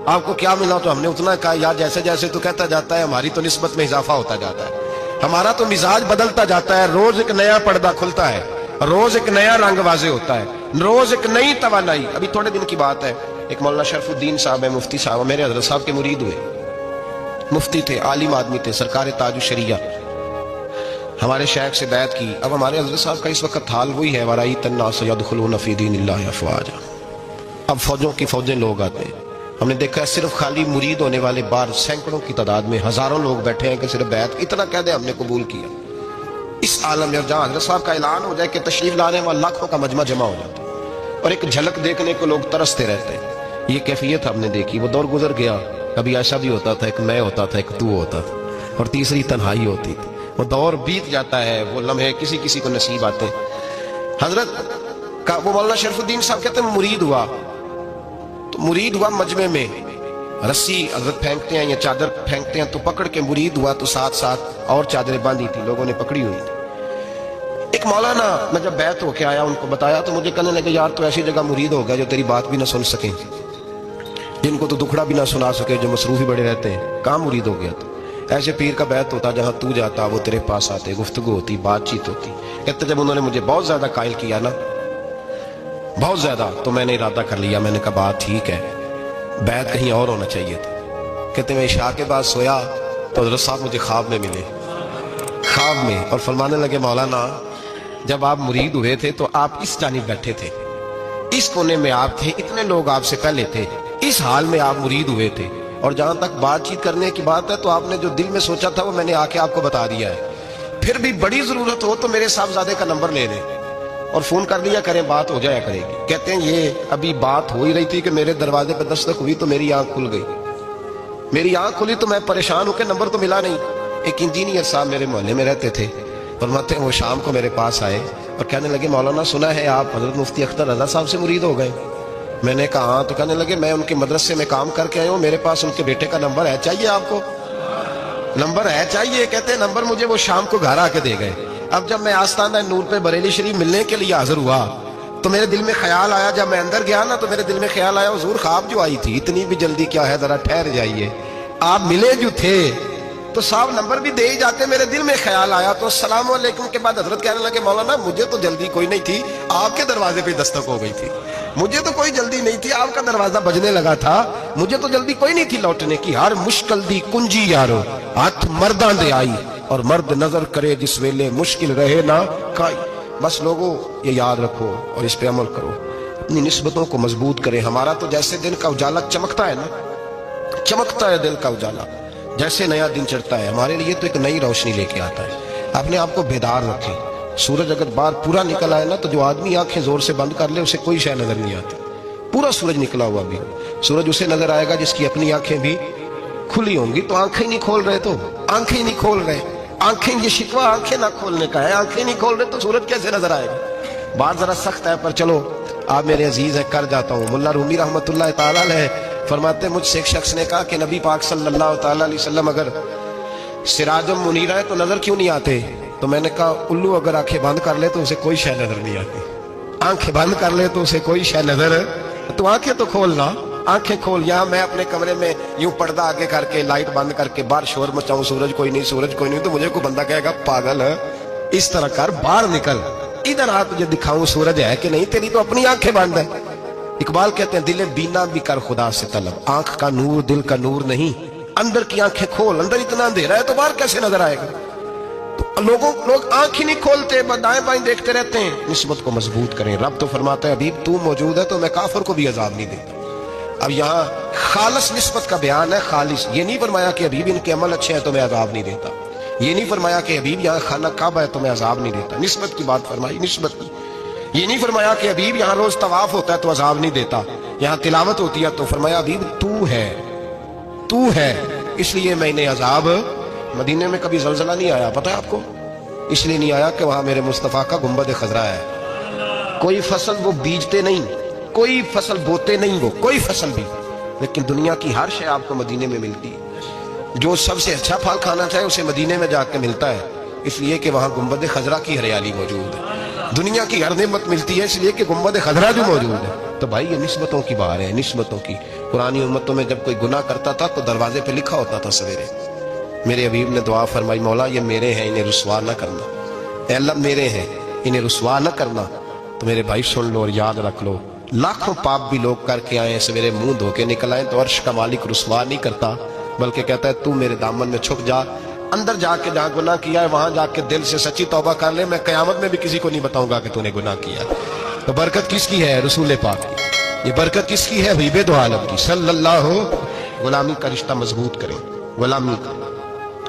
आपको क्या मिला, तो हमने उतना कहा यार जैसे जैसे तो कहता जाता है हमारी तो निस्बत में इजाफा होता जाता है, हमारा तो मिजाज बदलता जाता है, रोज एक नया पर्दा खुलता है, रोज एक नया रंग वाजे होता है, रोज एक नई तवानाई। अभी थोड़े दिन की बात है, एक मौलाना शरफुद्दीन साहब है, मुफ्ती साहब, मेरे हजरत साहब के मुरीद हुए, मुफ्ती थे, आलिम आदमी थे, सरकार ताज शरिया, हमारे शेख से बैत की। अब हमारे हजरत साहब का इस वक्त हाल वही है, वराई तन्ना सयदखुलून फी दीनिल्लाहि अफवाजा। अब फौजों की फौजें लोग आते हैं, हमने देखा है सिर्फ खाली मुरीद होने वाले बाहर सैकड़ों की तादाद में हजारों लोग बैठे हैं कि सिर्फ बैत इतना कह दे हमने कबूल किया। इस आलम में जहां हजरत साहब का ऐलान हो जाए कि तशरीफ लाने वाले लाखों का मजमा जमा हो जाता है, اور ایک جھلک دیکھنے کو لوگ ترستے رہتے ہیں. یہ کیفیت ہم نے دیکھی. وہ دور گزر گیا. کبھی ایسا بھی ہوتا تھا, ایک میں ہوتا تھا, ایک تو ہوتا تھا, اور تیسری تنہائی ہوتی تھی. وہ دور بیت جاتا ہے, وہ لمحے کسی کسی کو نصیب آتے ہیں. حضرت کا وہ مولانا شرف الدین صاحب کہتے ہیں مرید ہوا, تو مرید ہوا مجمع میں, رسی حضرت پھینکتے ہیں یا چادر پھینکتے ہیں تو پکڑ کے مرید ہوا, تو ساتھ ساتھ اور چادریں باندھی تھی, لوگوں نے پکڑی ہوئی تھی. ایک مولانا, میں جب بیعت ہو کے آیا ان کو بتایا تو مجھے کہنے لگے یار تو ایسی جگہ مرید ہو گیا جو تیری بات بھی نہ سن سکیں, جن کو تو دکھڑا بھی نہ سنا سکے, جو مصروف ہی بڑے رہتے ہیں. کہاں مرید ہو گیا تو ایسے پیر کا بیعت ہوتا جہاں تو جاتا وہ تیرے پاس آتے, گفتگو ہوتی, بات چیت ہوتی. کہتے جب انہوں نے مجھے بہت زیادہ قائل کیا نا, بہت زیادہ, تو میں نے ارادہ کر لیا. میں نے کہا بات ٹھیک ہے, بیعت کہیں اور ہونا چاہیے تھا. کہتے میں عشاء کے بعد سویا تو حضرت صاحب مجھے خواب میں ملے, خواب میں, اور فرمانے لگے مولانا جب آپ مرید ہوئے تھے تو آپ اس جانب بیٹھے تھے, اس کونے میں آپ تھے, اتنے لوگ آپ سے پہلے تھے, اس حال میں آپ مرید ہوئے تھے, اور جہاں تک بات چیت کرنے کی بات ہے تو آپ نے جو دل میں سوچا تھا وہ میں نے آ کے آپ کو بتا دیا ہے. پھر بھی بڑی ضرورت ہو تو میرے صاحبزادے کا نمبر لے لیں اور فون کر لیا کریں, بات ہو جایا کرے گی. کہتے ہیں یہ ابھی بات ہو ہی رہی تھی کہ میرے دروازے پہ دستک ہوئی تو میری آنکھ کھل گئی. میری آنکھ کھلی تو میں پریشان ہو کے, نمبر تو ملا نہیں. ایک انجینئر صاحب میرے محلے میں رہتے تھے, فرماتے ہیں وہ شام کو میرے پاس آئے اور کہنے لگے مولانا سنا ہے آپ حضرت مفتی اختر رضا صاحب سے مرید ہو گئے. میں نے کہا ہاں. تو کہنے لگے میں ان کے مدرسے میں کام کر کے آیا ہوں, میرے پاس ان کے بیٹے کا نمبر ہے, چاہیے آپ کو؟ نمبر ہے چاہیے. کہتے ہیں نمبر مجھے وہ شام کو گھر آ کے دے گئے. اب جب میں آستانہ نور پہ بریلی شریف ملنے کے لیے حاضر ہوا تو میرے دل میں خیال آیا, جب میں اندر گیا نا تو میرے دل میں خیال آیا حضور خواب جو آئی تھی اتنی بھی جلدی کیا ہے, ذرا ٹھہر جائیے, آپ ملے جو تھے تو صاحب نمبر بھی دے ہی جاتے. میرے دل میں خیال آیا تو السلام علیکم کے بعد حضرت کہنے لگے مولانا مجھے تو جلدی کوئی نہیں تھی, آپ کے دروازے پہ دستک ہو گئی تھی. مجھے تو کوئی جلدی نہیں تھی, آپ کا دروازہ بجنے لگا تھا, مجھے تو جلدی کوئی نہیں تھی لوٹنے کی. ہر مشکل دی کنجی یارو ہاتھ مرداں دے آئی, اور مرد نظر کرے جس ویلے مشکل رہے نہ کائی. بس لوگوں یہ یاد رکھو اور اس پہ عمل کرو, اپنی نسبتوں کو مضبوط کریں. ہمارا تو جیسے دن کا اجالا چمکتا ہے نا, چمکتا ہے دل کا اجالا, جیسے نیا دن چڑھتا ہے ہمارے لیے تو ایک نئی روشنی لے کے آتا ہے. اپنے آپ کو بیدار رکھیں. سورج اگر باہر پورا نکل آئے نا تو جو آدمی آنکھیں زور سے بند کر لے اسے کوئی شے نظر نہیں آتی. پورا سورج نکلا ہوا بھی, سورج اسے نظر آئے گا جس کی اپنی آنکھیں بھی کھلی ہوں گی. تو آنکھیں نہیں کھول رہے, تو آنکھیں نہیں کھول رہے, آنکھیں, یہ شکوہ آنکھیں نہ کھولنے کا ہے. آنکھیں نہیں کھول رہے تو سورج کیسے نظر آئے گا؟ بات ذرا سخت ہے پر چلو آپ میرے عزیز ہیں, کر جاتا ہوں. ملا رومی رحمت اللہ تعالی علیہ فرماتے مجھ سے ایک شخص نے کہا کہ نبی پاک صلی اللہ تعالی علیہ وسلم اگر سراج منیرہ ہے تو نظر کیوں نہیں آتے؟ تو میں نے کہا الو اگر آنکھیں بند کر لے تو اسے کوئی شے نظر نہیں آتی. آنکھیں بند کر لے تو اسے کوئی شے نظر, تو آنکھیں تو کھولنا, آنکھیں کھول. یہاں میں اپنے کمرے میں یوں پردہ آگے کر کے لائٹ بند کر کے باہر شور مچاؤں, سورج کوئی نہیں, سورج کوئی نہیں, تو مجھے کوئی بندہ کہے گا پاگل ہے, اس طرح کر, باہر نکل, ادھر آ تجھے دکھاؤں سورج ہے کہ نہیں, تیری تو اپنی آنکھیں بند ہے. اقبال کہتے ہیں دل بینا بھی کر خدا سے طلب, آنکھ کا نور دل کا نور نہیں, اندر کی آنکھیں کھول. اندر اتنا اندھیرا ہے تو باہر کیسے نظر آئے گا؟ تو لوگ آنکھ ہی نہیں کھولتے, دائیں بائیں دیکھتے رہتے ہیں. نسبت کو مضبوط کریں. رب تو فرماتا ہے حبیب تو موجود ہے تو میں کافر کو بھی عذاب نہیں دیتا. اب یہاں خالص نسبت کا بیان ہے, خالص. یہ نہیں فرمایا کہ حبیب ان کے عمل اچھے ہیں تو میں عذاب نہیں دیتا. یہ نہیں فرمایا کہ حبیب یہاں خانہ کعبہ ہے تو میں عذاب نہیں دیتا. نسبت کی بات فرمائی, نسبت کی. یہ نہیں فرمایا کہ حبیب یہاں روز طواف ہوتا ہے تو عذاب نہیں دیتا. یہاں تلاوت ہوتی ہے تو فرمایا حبیب تو ہے اس لیے میں انہیں عذاب. مدینے میں کبھی زلزلہ نہیں آیا, پتہ ہے آپ کو؟ اس لیے نہیں آیا کہ وہاں میرے مصطفیٰ کا گنبد خضرا ہے. کوئی فصل وہ بیجتے نہیں, کوئی فصل بوتے نہیں, وہ کوئی فصل بھی, لیکن دنیا کی ہر شے آپ کو مدینے میں ملتی ہے. جو سب سے اچھا پھل کھانا چاہے اسے مدینے میں جا کے ملتا ہے, اس لیے کہ وہاں گنبد خضرا کی ہریالی موجود ہے. دنیا کی ہر نعمت ملتی ہے اس لیے کہ گنبد خضرا جو موجود ہے. تو بھائی یہ نسبتوں کی بات ہے, نسبتوں کی. پرانی امتوں میں جب کوئی گناہ کرتا تھا تو دروازے پہ لکھا ہوتا تھا سویرے. میرے حبیب نے دعا فرمائی مولا یہ میرے ہیں انہیں رسوا نہ کرنا, اے اللہ میرے ہیں انہیں رسوا نہ کرنا. تو میرے بھائی سن لو اور یاد رکھ لو, لاکھوں پاپ بھی لوگ کر کے آئے, سویرے منہ دھو کے نکل آئے تو عرش کا مالک رسوا نہیں کرتا, بلکہ کہتا ہے تو میرے دامن میں چھپ جا, اندر جا کے جہاں گناہ کیا ہے وہاں جا کے دل سے سچی توبہ کر لے, میں قیامت میں بھی کسی کو نہیں بتاؤں گا کہ تو نے گناہ کیا. تو برکت کس کی ہے؟ رسول پاک کی. یہ برکت کس کی ہے؟ حبیب دو عالم کی صلی اللہ. غلامی کا رشتہ مضبوط کریں, غلامی کا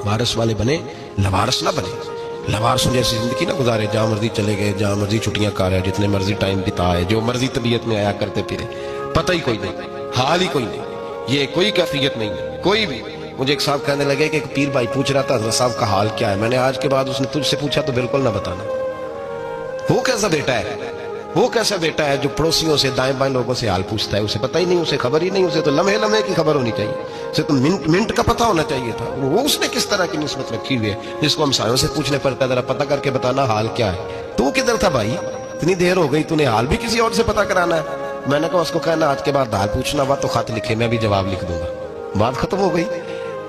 وارث والے بنے, لوارث نہ بنے. लवारसों जैसी जिंदगी ना गुजारे, जहाँ मर्जी चले गए, जहाँ मर्जी छुट्टियां काटे, जितने मर्जी टाइम बिताए, जो मर्जी तबीयत में आया करते फिरे, पता ही कोई नहीं, हाल ही कोई नहीं, ये कोई कैफियत नहीं है कोई भी। मुझे एक साहब कहने लगे कि एक पीर भाई पूछ रहा था हज़रत साहब का हाल क्या है। मैंने आज के बाद उसने तुझसे पूछा तो बिल्कुल ना बताना। वो कैसा बेटा है, वो कैसा बेटा है जो पड़ोसियों से दाएं बाएं लोगों से हाल पूछता है, उसे पता ही नहीं, उसे खबर ही नहीं, उसे तो लम्हे लम्हे की खबर होनी चाहिए, उसे तो मिनट मिनट का पता होना चाहिए था। वो उसने किस तरह की निस्बत रखी हुई है जिसको हम सायों से पूछने पड़ता है जरा पता करके बताना हाल क्या है। तू किधर था भाई, इतनी देर हो गई, तूने हाल भी किसी और से पता कराना है। मैंने कहा उसको कहना आज के बाद हाल पूछना हुआ तो खत लिखे, मैं भी जवाब लिख दूंगा, बात खत्म हो गई।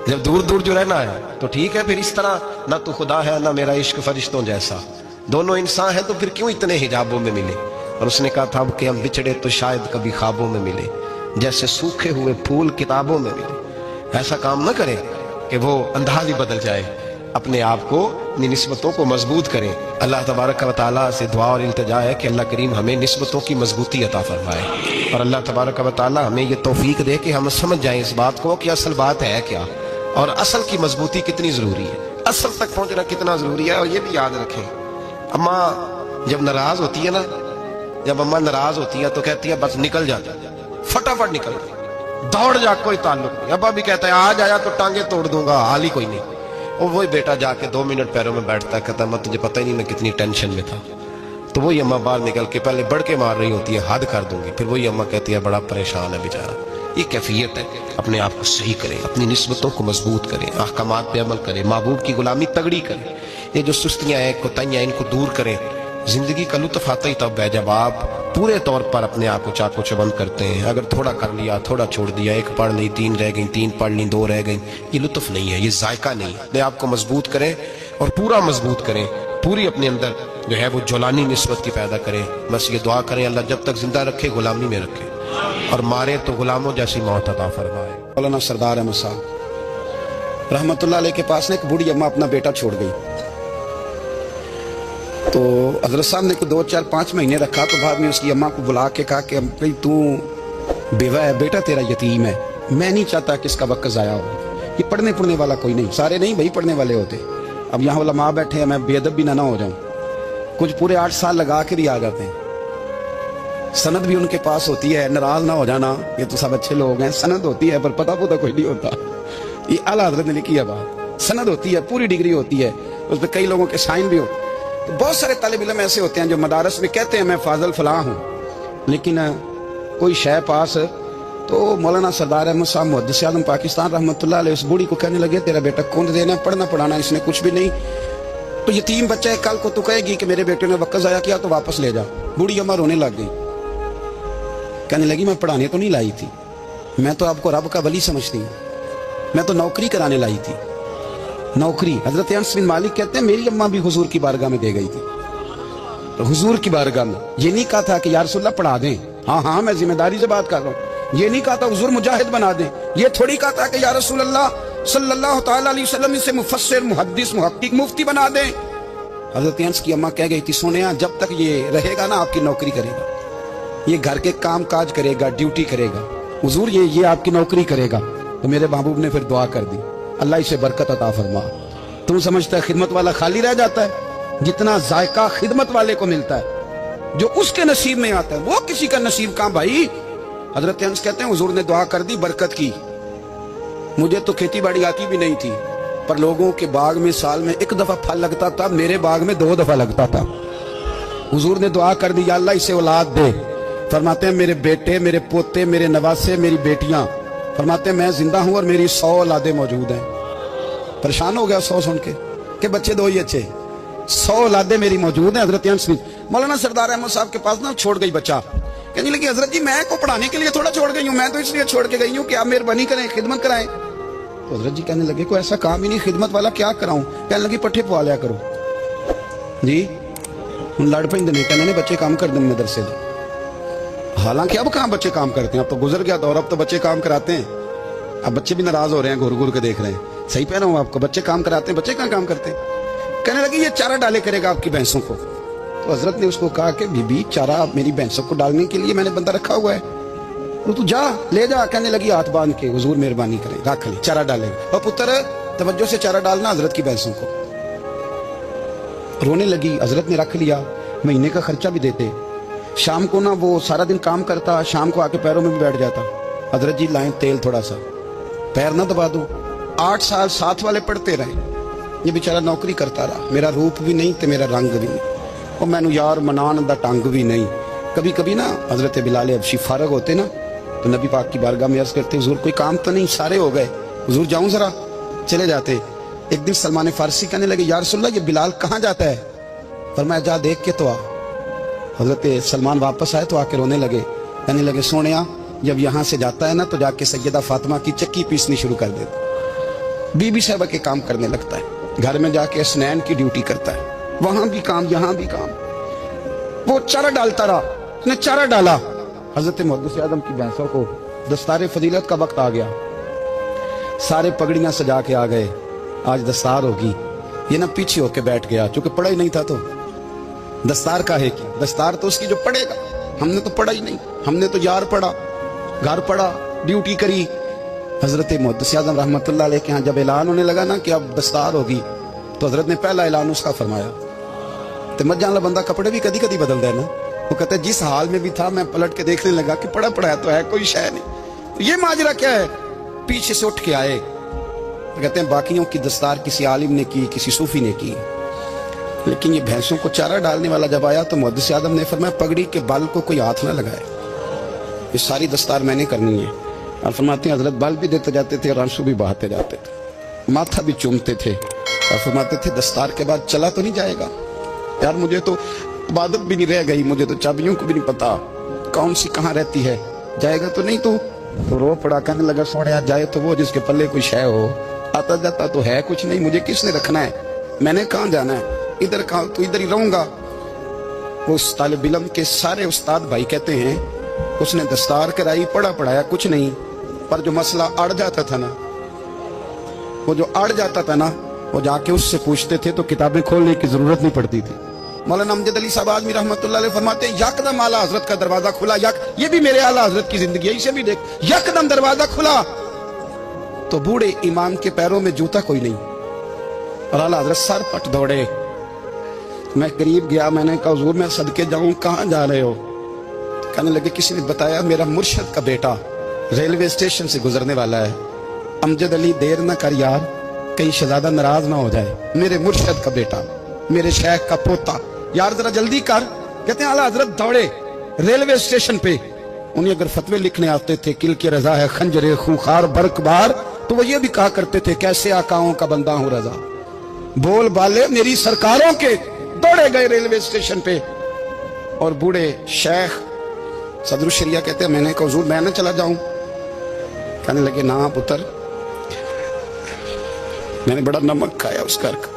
जब दूर दूर जो रहना है तो ठीक है, फिर इस तरह ना तू खुदा है ना मेरा इश्क फरिश्तों जैसा, दोनों इंसान है तो फिर क्यों इतने हिजाबों में मिले। और उसने कहा था कि हम बिछड़े तो शायद कभी ख्वाबों में मिले, जैसे सूखे हुए फूल किताबों में मिले। ऐसा काम न करें कि वो अंदाज ही बदल जाए, अपने आप को, अपनी निस्बतों को मजबूत करें। अल्लाह तबारक व तआला से दुआ और इल्तिजा है कि अल्लाह करीम हमें निस्बतों की मजबूती अता फरमाए, और अल्लाह तबारक व तआला हमें ये तौफीक दे कि हम समझ जाएं इस बात को कि असल बात है क्या, और असल की मजबूती कितनी जरूरी है, असल तक पहुंचना कितना जरूरी है। और ये भी याद रखें, अम्मा जब नाराज होती है ना, जब अम्मा नाराज होती है तो कहती है बस निकल जा, फटाफट निकल, दौड़ जा, कोई ताल्लुक नहीं। अब्बा भी कहता है आज आया तो टांगे तोड़ दूंगा, हाल ही कोई नहीं। और वही बेटा जाके 2 मिनट पैरों में बैठता है, कहता मैं तुझे पता ही नहीं मैं कितनी टेंशन में था। तो वही अम्मा बाहर निकल के पहले बढ़के मार रही होती है, हद कर दूंगी, फिर वही अम्मा कहती है बड़ा परेशान है बेचारा। ये कैफियत है, अपने आप को सही करें, अपनी निस्बतों को मजबूत करें, अहकामात पे अमल करें, महबूब की गुलामी तगड़ी करें। ये जो सुस्तियां हैं, कोताहियां, इनको दूर करें। जिंदगी का लुत्फ आता ही तब है जब आप पूरे तौर पर अपने आप को चाको चबंद करते हैं। अगर थोड़ा कर लिया, थोड़ा छोड़ दिया, 1 पढ़ ली, 3 रह गई, 3 पढ़ ली, 2 रह गई, ये लुत्फ नहीं है, ये जायका नहीं है। अपने आप को मजबूत करें और पूरा मजबूत करें, पूरी अपने अंदर जो है वो जुलानी निस्बत की पैदा करें। बस ये दुआ करें अल्लाह जब तक जिंदा रखे गुलामी में रखे, और मारे तो गुलामों जैसी मौत अता फरमाए। मौलाना सरदार अहमद साहब रहमतुल्लाह अलैह के पास ने एक बूढ़ी अम्मा अपना बेटा छोड़ गई, तो हजरत साहब ने 2, 4, 5 महीने रखा। तो बाद में उसकी अम्मा को बुला के कहा कि भाई तू बेवा है, बेटा तेरा यतीम है, मैं नहीं चाहता कि इसका वक्त ज़ाया हो। ये पढ़ने पढ़ने वाला कोई नहीं, सारे नहीं भाई पढ़ने वाले होते। अब यहाँ उलमा बैठे हैं, मैं बेअदब भी ना हो जाऊं, कुछ पूरे 8 साल लगा के भी आ जाते हैं, सनद भी उनके पास होती है। नाराज ना हो जाना, ये तो सब अच्छे लोग हैं, सनद होती है पर पता पुता कोई नहीं होता। ये आला हजरत ने लिखी है बात, सनद होती है, पूरी डिग्री होती है, उस पर कई लोगों के साइन भी हो। तो बहुत सारे तालिब इल्म ऐसे होते हैं जो मदारस में कहते हैं मैं फाजल फलां हूँ, लेकिन कोई शय पास। तो मौलाना सरदार अहमद साहब मुहद्दिस आज़म पाकिस्तान रहमतुल्लाह अलैह उस बूढ़ी को कहने लगे तेरा बेटा कौन देना, पढ़ना पढ़ाना इसने कुछ भी नहीं, तो यतीम बच्चा है, कल को तू कहेगी कि मेरे बेटे ने वक्त ज़ाया किया तो वापस ले जा। बूढ़ी अम्मा रोने लग गई, कहने लगी मैं पढ़ाने तो नहीं लाई थी, मैं तो आपको रब का वली समझती हूँ, मैं तो नौकरी कराने लाई थी, नौकरी। हजरत अनस बिन मालिक कहते हैं मेरी अम्मा भी हुजूर की बारगाह में दे गई थी, तो हुजूर की बारगाह में ये नहीं कहा था कि या रसूलल्लाह पढ़ा दें, हाँ हाँ मैं जिम्मेदारी से बात कर रहा हूँ, ये नहीं कहा था हुजूर मुजाहिद बना दें, ये थोड़ी कहा था कि या रसूलल्लाह सल्लल्लाहु तआला अलैहि वसल्लम इसे मुफस्सिर, मुहद्दिस, मुहक्किक, मुफ्ती बना दें। हजरत अनस की अम्मा कह गई थी सोनिया जब तक ये रहेगा ना आपकी नौकरी करेगा, ये घर के काम काज करेगा, ड्यूटी करेगा, हुजूर ये आपकी नौकरी करेगा। तो मेरे महबूब ने फिर दुआ कर दी अल्लाह इसे बरकत अता फरमा। तुम समझता है खिदमत वाला खाली रह जाता है, जितना जायका खिदमत वाले को मिलता है, जो उसके नसीब में आता है, वो किसी का नसीब कहां भाई। हजरत अनस कहते हैं हुजूर ने दुआ कर दी, बरकत की। मुझे तो खेती बाड़ी आती भी नहीं थी, पर लोगों के बाग में साल में 1 दफा फल लगता था, मेरे बाग में 2 दफा लगता था। हुजूर ने दुआ कर दी या अल्लाह इसे औलाद दे। फरमाते हैं मेरे बेटे, मेरे पोते, मेरे नवासे, मेरी बेटियां, फरमाते हैं मैं जिंदा हूं और मेरी 100 औलादे मौजूद हैं। परेशान हो गया 100 सुन के बच्चे 2 ही अच्छे, 100 औलादे मेरी मौजूद हैं। हजरत अनस मौलाना सरदार अहमद साहब के पास ना छोड़ गई बच्चा, कहने लगी हजरत जी मैं को पढ़ाने के लिए थोड़ा छोड़ गई हूँ, मैं तो इसलिए छोड़ के गई हूँ कि आप मेहरबानी करें, खिदमत कराएं। तो हजरत जी कहने लगे कोई ऐसा काम ही नहीं, खिदमत वाला क्या कराऊं। कहने लगी पट्ठे पवा लिया करो जी, हम लड़ पेंदे ने, कहने बच्चे काम कर दें मदरसे में। हालांकि अब कहाँ बच्चे काम करते हैं, अब तो गुजर गया दौर, अब तो बच्चे काम कराते हैं। अब बच्चे भी नाराज हो रहे हैं, घूर घूर के देख रहे हैं, सही पहना हूं आपको, बच्चे काम कराते हैं, बच्चे कहाँ काम करते हैं। कहने लगी ये चारा डाले करेगा आपकी भैंसों को। तो हजरत ने उसको कहा कि बीबी चारा मेरी भैंसों को डालने के लिए मैंने बंदा रखा हुआ है, तो तू जा ले जा। कहने लगी हाथ बांध के हुजूर मेहरबानी करें, रख ले चारा डालेगा। और पुत्र तवज्जो से चारा डालना हजरत की भैंसों को। रोने लगी। हजरत ने रख लिया, महीने का खर्चा भी देते। शाम को ना वो सारा दिन काम करता, शाम को आके पैरों में भी बैठ जाता। हजरत जी लाएं तेल थोड़ा सा, पैर ना दबा दो। 8 साल साथ वाले पढ़ते रहे, ये बेचारा नौकरी करता रहा। मेरा रूप भी नहीं तो मेरा रंग भी नहीं, और मैनू यार मनान दा टंग भी नहीं। कभी कभी ना हजरत बिलाल हबशी फारग होते ना तो नबी पाक की बारगाह में अर्ज करते, हुजूर कोई काम तो नहीं, सारे हो गए, हुजूर जाऊं जरा, चले जाते। एक दिन सलमान फारसी कहने लगे, या रसूलल्लाह ये बिलाल कहाँ जाता है? फरमाया जा देख के तो आ। हजरत सलमान वापस आए तो आके रोने लगे, कहने लगे सोनिया जब यहाँ से जाता है ना तो जाके सैयदा फातिमा की चक्की पीसनी शुरू कर देता, बीबी साहबा के काम करने लगता है, घर में जाके स्नैन की ड्यूटी करता है, वहां भी काम यहाँ भी काम। वो चारा डालता रहा, उसने चारा डाला। हजरत मुहद्दिस आज़म की भैंसों को दस्तार फजीलत का वक्त आ गया, सारे पगड़ियां सजा के आ गए, आज दस्तार होगी। ये ना पीछे होके बैठ गया, चूंकि पढ़ा ही नहीं था तो दस्तार का है कि दस्तार तो उसकी जो पढ़ेगा, हमने तो पढ़ा ही नहीं, हमने तो यार पढ़ा, घर पढ़ा, ड्यूटी करी। हजरत मुहद्दिस आज़म रहमतुल्लाह अलैह के यहाँ जब ऐलान होने लगा ना कि अब दस्तार होगी, तो हजरत ने पहला ऐलान उसका फरमाया। तो मत जान बंदा कपड़े भी कदी कदी बदल देना। वो कहते जिस हाल में भी था मैं पलट के देखने लगा कि पड़ा पड़ा तो है, कोई शय नहीं। तो ये माजरा क्या है? पीछे से उठ के आए, कहते हैं बाकियों की दस्तार किसी आलिम ने की, किसी सूफी ने की, लेकिन ये भैंसों को चारा डालने वाला जब आया तो मुहद्दिस आज़म ने फरमाया पगड़ी के बाल को कोई हाथ ना लगाए, ये सारी दस्तार मैंने करनी है। और फरमाते हैं हजरत बाल भी देते जाते थे और आंसू भी बहाते जाते थे, माथा भी चूमते थे, और फरमाते थे दस्तार के बाद चला तो नहीं जाएगा यार, मुझे तो इबादत भी नहीं रह गई, मुझे तो चाबियों को भी नहीं पता कौन सी कहाँ रहती है, जाएगा तो नहीं तू? तो रो पड़ा, कहने लगा सोनिया जाए तो वो जिसके पल्ले कोई शय हो, आता जाता तो है कुछ नहीं, मुझे किसने रखना है, मैंने कहाँ जाना है, इधर कहाँ, तो इधर ही रहूंगा। उस तालिब इल्म के सारे उस्ताद भाई कहते हैं उसने दस्तार कराई, पढ़ा पढ़ाया कुछ नहीं, पर जो मसला अड़ जाता था ना, वो जो अड़ जाता था ना, वो जाके उससे पूछते थे तो किताबें खोलने की जरूरत नहीं पड़ती थी। मौलाना अमजद अली साहब आज़मी रहमतुल्लाह अलैह फरमाते हैं यकदम आला हजरत का दरवाजा खुला, ये भी मेरे आला हजरत की जिंदगी है, इसे भी देख, यकदम दरवाजा खुला तो बूढ़े इमाम के पैरों में जूता कोई नहीं, और आला हजरत सर पट दौड़े। मैं करीब गया, मैंने कहा हुजूर मैं सदके जाऊं, कहाँ जा रहे हो? कहने लगे किसी ने बताया मेरा मुर्शद का बेटा रेलवे स्टेशन से गुजरने वाला है, अमजद अली देर न कर यार, कहीं शहजादा नाराज ना हो जाए, मेरे मुर्शद का बेटा, मेरे शेख का पोता, यार जरा जल्दी कर। कहते हैं आला हजरत दौड़े रेलवे स्टेशन पे, उन्हें अगर फतवे लिखने आते थे किल के रजा है खंजरे खूंखार बरकबार, तो वो ये भी कहा करते थे कैसे आकाओं का बंदा हूं रजा, बोल बाले मेरी सरकारों के। दौड़े गए रेलवे स्टेशन पे, और बूढ़े शेख सदरुल शरिया कहते हैं मैंने कहा हुजूर मैं ना चला जाऊं? कहने लगे ना पुत्र, मैंने बड़ा नमक खाया उस घर का,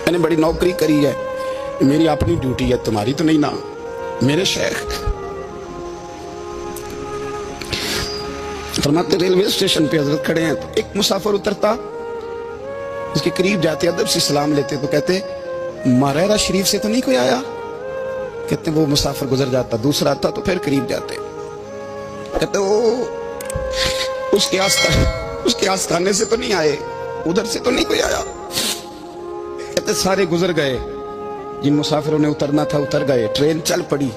मैंने बड़ी नौकरी करी है, मेरी अपनी ड्यूटी है, तुम्हारी तो नहीं ना। मेरे शेख फरमाते रेलवे स्टेशन पे हजरत खड़े हैं, तो एक मुसाफिर उतरता, उसके करीब जाते अदब से सलाम लेते, तो कहते मारेरा शरीफ से तो नहीं कोई आया? कहते वो मुसाफिर गुजर जाता, दूसरा आता तो फिर करीब जाते, कहते वो उसके आस्थाने से तो नहीं आए, उधर से तो नहीं कोई आया? कहते सारे गुजर गए, जिन मुसाफिरों ने उतरना था उतर गए, ट्रेन चल पड़ी।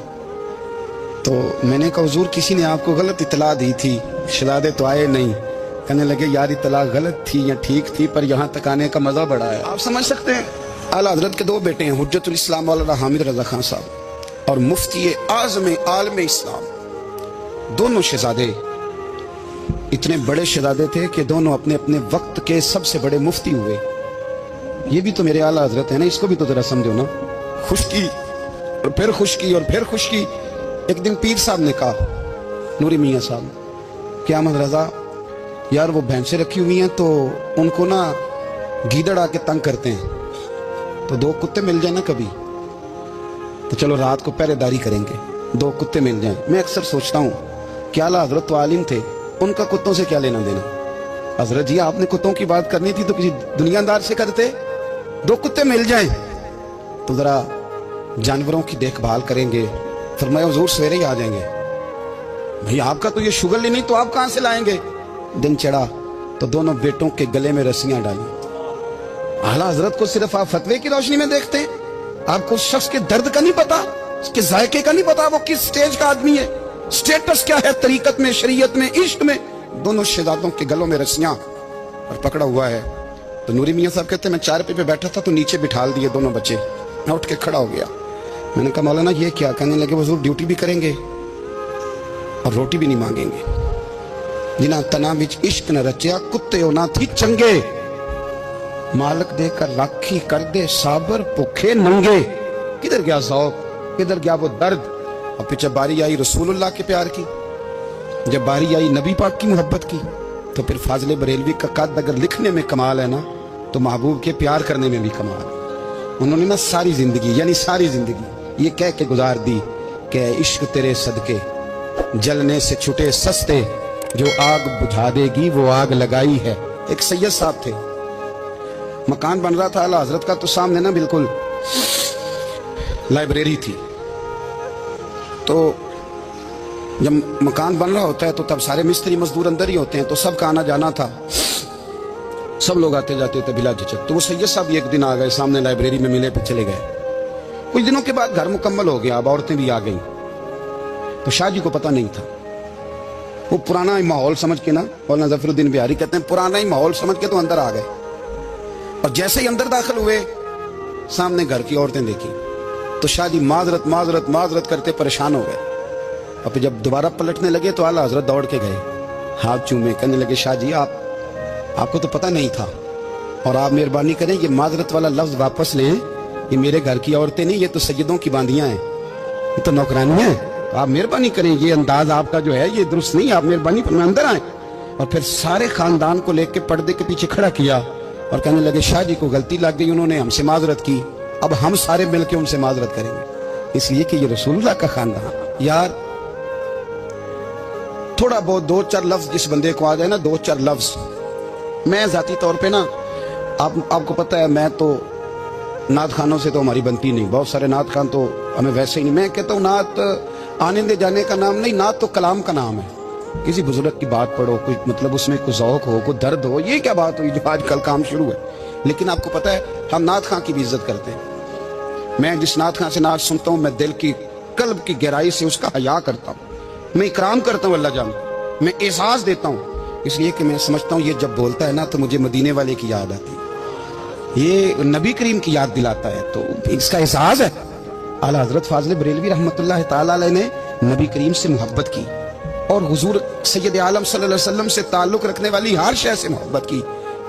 तो मैंने कहा हुजूर किसी ने आपको गलत इतला दी थी, शहजादे तो आए नहीं। कहने लगे यार इतला गलत थी या ठीक थी, पर यहाँ तक आने का मजा बड़ा है। आप समझ सकते हैं आला हजरत के 2 बेटे हैं, हुज्जतुल इस्लाम मौलाना हामिद रजा खान साहब और मुफ्ती आज़म आलम इस्लाम। दोनों शहजादे इतने बड़े शहजादे थे कि दोनों अपने अपने वक्त के सबसे बड़े मुफ्ती हुए। ये भी तो मेरे आला हजरत है ना, इसको भी तो जरा समझो ना। खुशकी और फिर खुशकी और फिर खुशकी। एक दिन पीर साहब ने कहा, नूरी मियाँ साहब, क्या अहमद रजा यार वो भैंसें रखी हुई हैं तो उनको ना गीदड़ आके तंग करते हैं, तो 2 कुत्ते मिल जाए ना कभी, तो चलो रात को पहरेदारी करेंगे, 2 कुत्ते मिल जाएं। मैं अक्सर सोचता हूँ क्या आला हजरत तो आलिम थे, उनका कुत्तों से क्या लेना देना? हजरत जी आपने कुत्तों की बात करनी थी तो किसी दुनियादार से करते, 2 कुत्ते मिल जाएं तो जरा जानवरों की देखभाल करेंगे। फरमाया हुजूर सवेरे ही आ जाएंगे। भाई आपका तो ये शुगर ही नहीं, तो आप कहां से लाएंगे? दिन चढ़ा तो दोनों बेटों के गले में रस्सियां डाली आला हजरत को सिर्फ आप फतवे की रोशनी में देखते हैं, आपको उस शख्स के दर्द का नहीं पता, उसके जायके का नहीं पता, वो किस स्टेज का आदमी है, स्टेटस क्या है तरीकत में, शरीयत में, इश्क में। दोनों शहजादों के गलों में रस्सियां और पकड़ा हुआ है। तो नूरी मियां साहब कहते हैं मैं चारपे पे बैठा था तो नीचे बिठाल दिए दोनों बच्चे। मैं उठ के खड़ा हो गया। मैंने कहा मौलाना ये क्या? कहने लगे हुजूर ड्यूटी भी करेंगे और रोटी भी नहीं मांगेंगे। जिन्हां तना विच इश्क न रचिया कुत्ते ना थी चंगे, मालक देकर राखी कर दे साबर भूखे नंगे। किधर गया शौक, किधर गया वो दर्द? और फिर जब बारी आई रसूलुल्लाह के प्यार की, जब बारी आई नबी पाक की मोहब्बत की, तो फिर फाजिल बरेलवी का कद अगर लिखने में कमाल है ना, तो महबूब के प्यार करने में भी कमाल है। उन्होंने ना सारी जिंदगी, यानी सारी जिंदगी ये कह के गुजार दी कि इश्क तेरे सदके जलने से छुटे सस्ते, जो आग बुझा देगी वो आग लगाई है। एक सैयद साहब थे, मकान बन रहा था आला हजरत का, तो सामने ना बिल्कुल लाइब्रेरी थी। तो जब मकान बन रहा होता है तो तब सारे मिस्त्री मजदूर अंदर ही होते हैं, तो सबका आना जाना था, सब लोग आते जाते थे बिला झिझक। तो वो सैयद साहब एक दिन आ गए, सामने लाइब्रेरी में मिले, पे चले गए। कुछ दिनों के बाद घर मुकम्मल हो गया, अब औरतें भी आ गई। तो शाह जी को पता नहीं था, वो पुराना ही माहौल समझ के ना, मौलाना जफरुद्दीन बिहारी कहते हैं पुराना ही माहौल समझ के तो अंदर आ गए। और जैसे ही अंदर दाखिल हुए, सामने घर की औरतें देखी, तो शाह जी माजरत माजरत माजरत करते परेशान हो गए। और फिर जब दोबारा पलटने लगे तो आला हजरत दौड़ के गए, हाथ चूमे, कहने लगे शाह जी आपको तो पता नहीं था, और आप मेहरबानी करें ये माजरत वाला लफ्ज वापस लें, ये मेरे घर की औरतें नहीं, ये तो सैयदों की बांदियां हैं, ये तो नौकरानियां हैं, तो आप मेहरबानी करें, ये अंदाज आपका जो है ये दुरुस्त नहीं, आप मेहरबानी फरमाएं अंदर आए। और फिर सारे खानदान को लेकर पर्दे के पीछे खड़ा किया और कहने लगे शाह जी को गलती लग गई, उन्होंने हमसे माजरत की, अब हम सारे मिलकर उनसे माजरत करेंगे, इसलिए कि ये रसूलुल्लाह का खानदान। यार थोड़ा बहुत दो चार लफ्ज जिस बंदे को आ जाए ना, दो चार लफ्ज, मैं जाती तौर पे ना आपको पता है, मैं तो नात खानों से तो हमारी बनती नहीं, बहुत सारे नात खान तो हमें वैसे ही नहीं। मैं कहता हूँ नात आने दे जाने का नाम नहीं, नात तो कलाम का नाम है। किसी बुजुर्ग की बात पढ़ो, कोई मतलब उसमें कुछ ज़ौक़ हो, कोई दर्द हो, ये क्या बात हुई जो आजकल काम शुरू है। लेकिन आपको पता है हम नात खां की भी इज्जत करते हैं। मैं जिस नात खां से नात सुनता हूँ, मैं दिल की कल्ब की गहराई से उसका हया करता हूँ, मैं इकराम करता हूँ अल्लाह जान, मैं एहसास देता हूँ, इसलिए कि मैं समझता हूँ ये जब बोलता है ना तो मुझे मदीने वाले की याद आती है, ये नबी करीम की याद दिलाता है, तो इसका एहसास है। आला हजरत फाजिल बरेलवी रहमतुल्लाह ताला अलैह ने नबी करीम से मोहब्बत की और हुजूर सैयद आलम सल्लल्लाहु अलैहि वसल्लम से ताल्लुक रखने वाली हर शय से मोहब्बत की।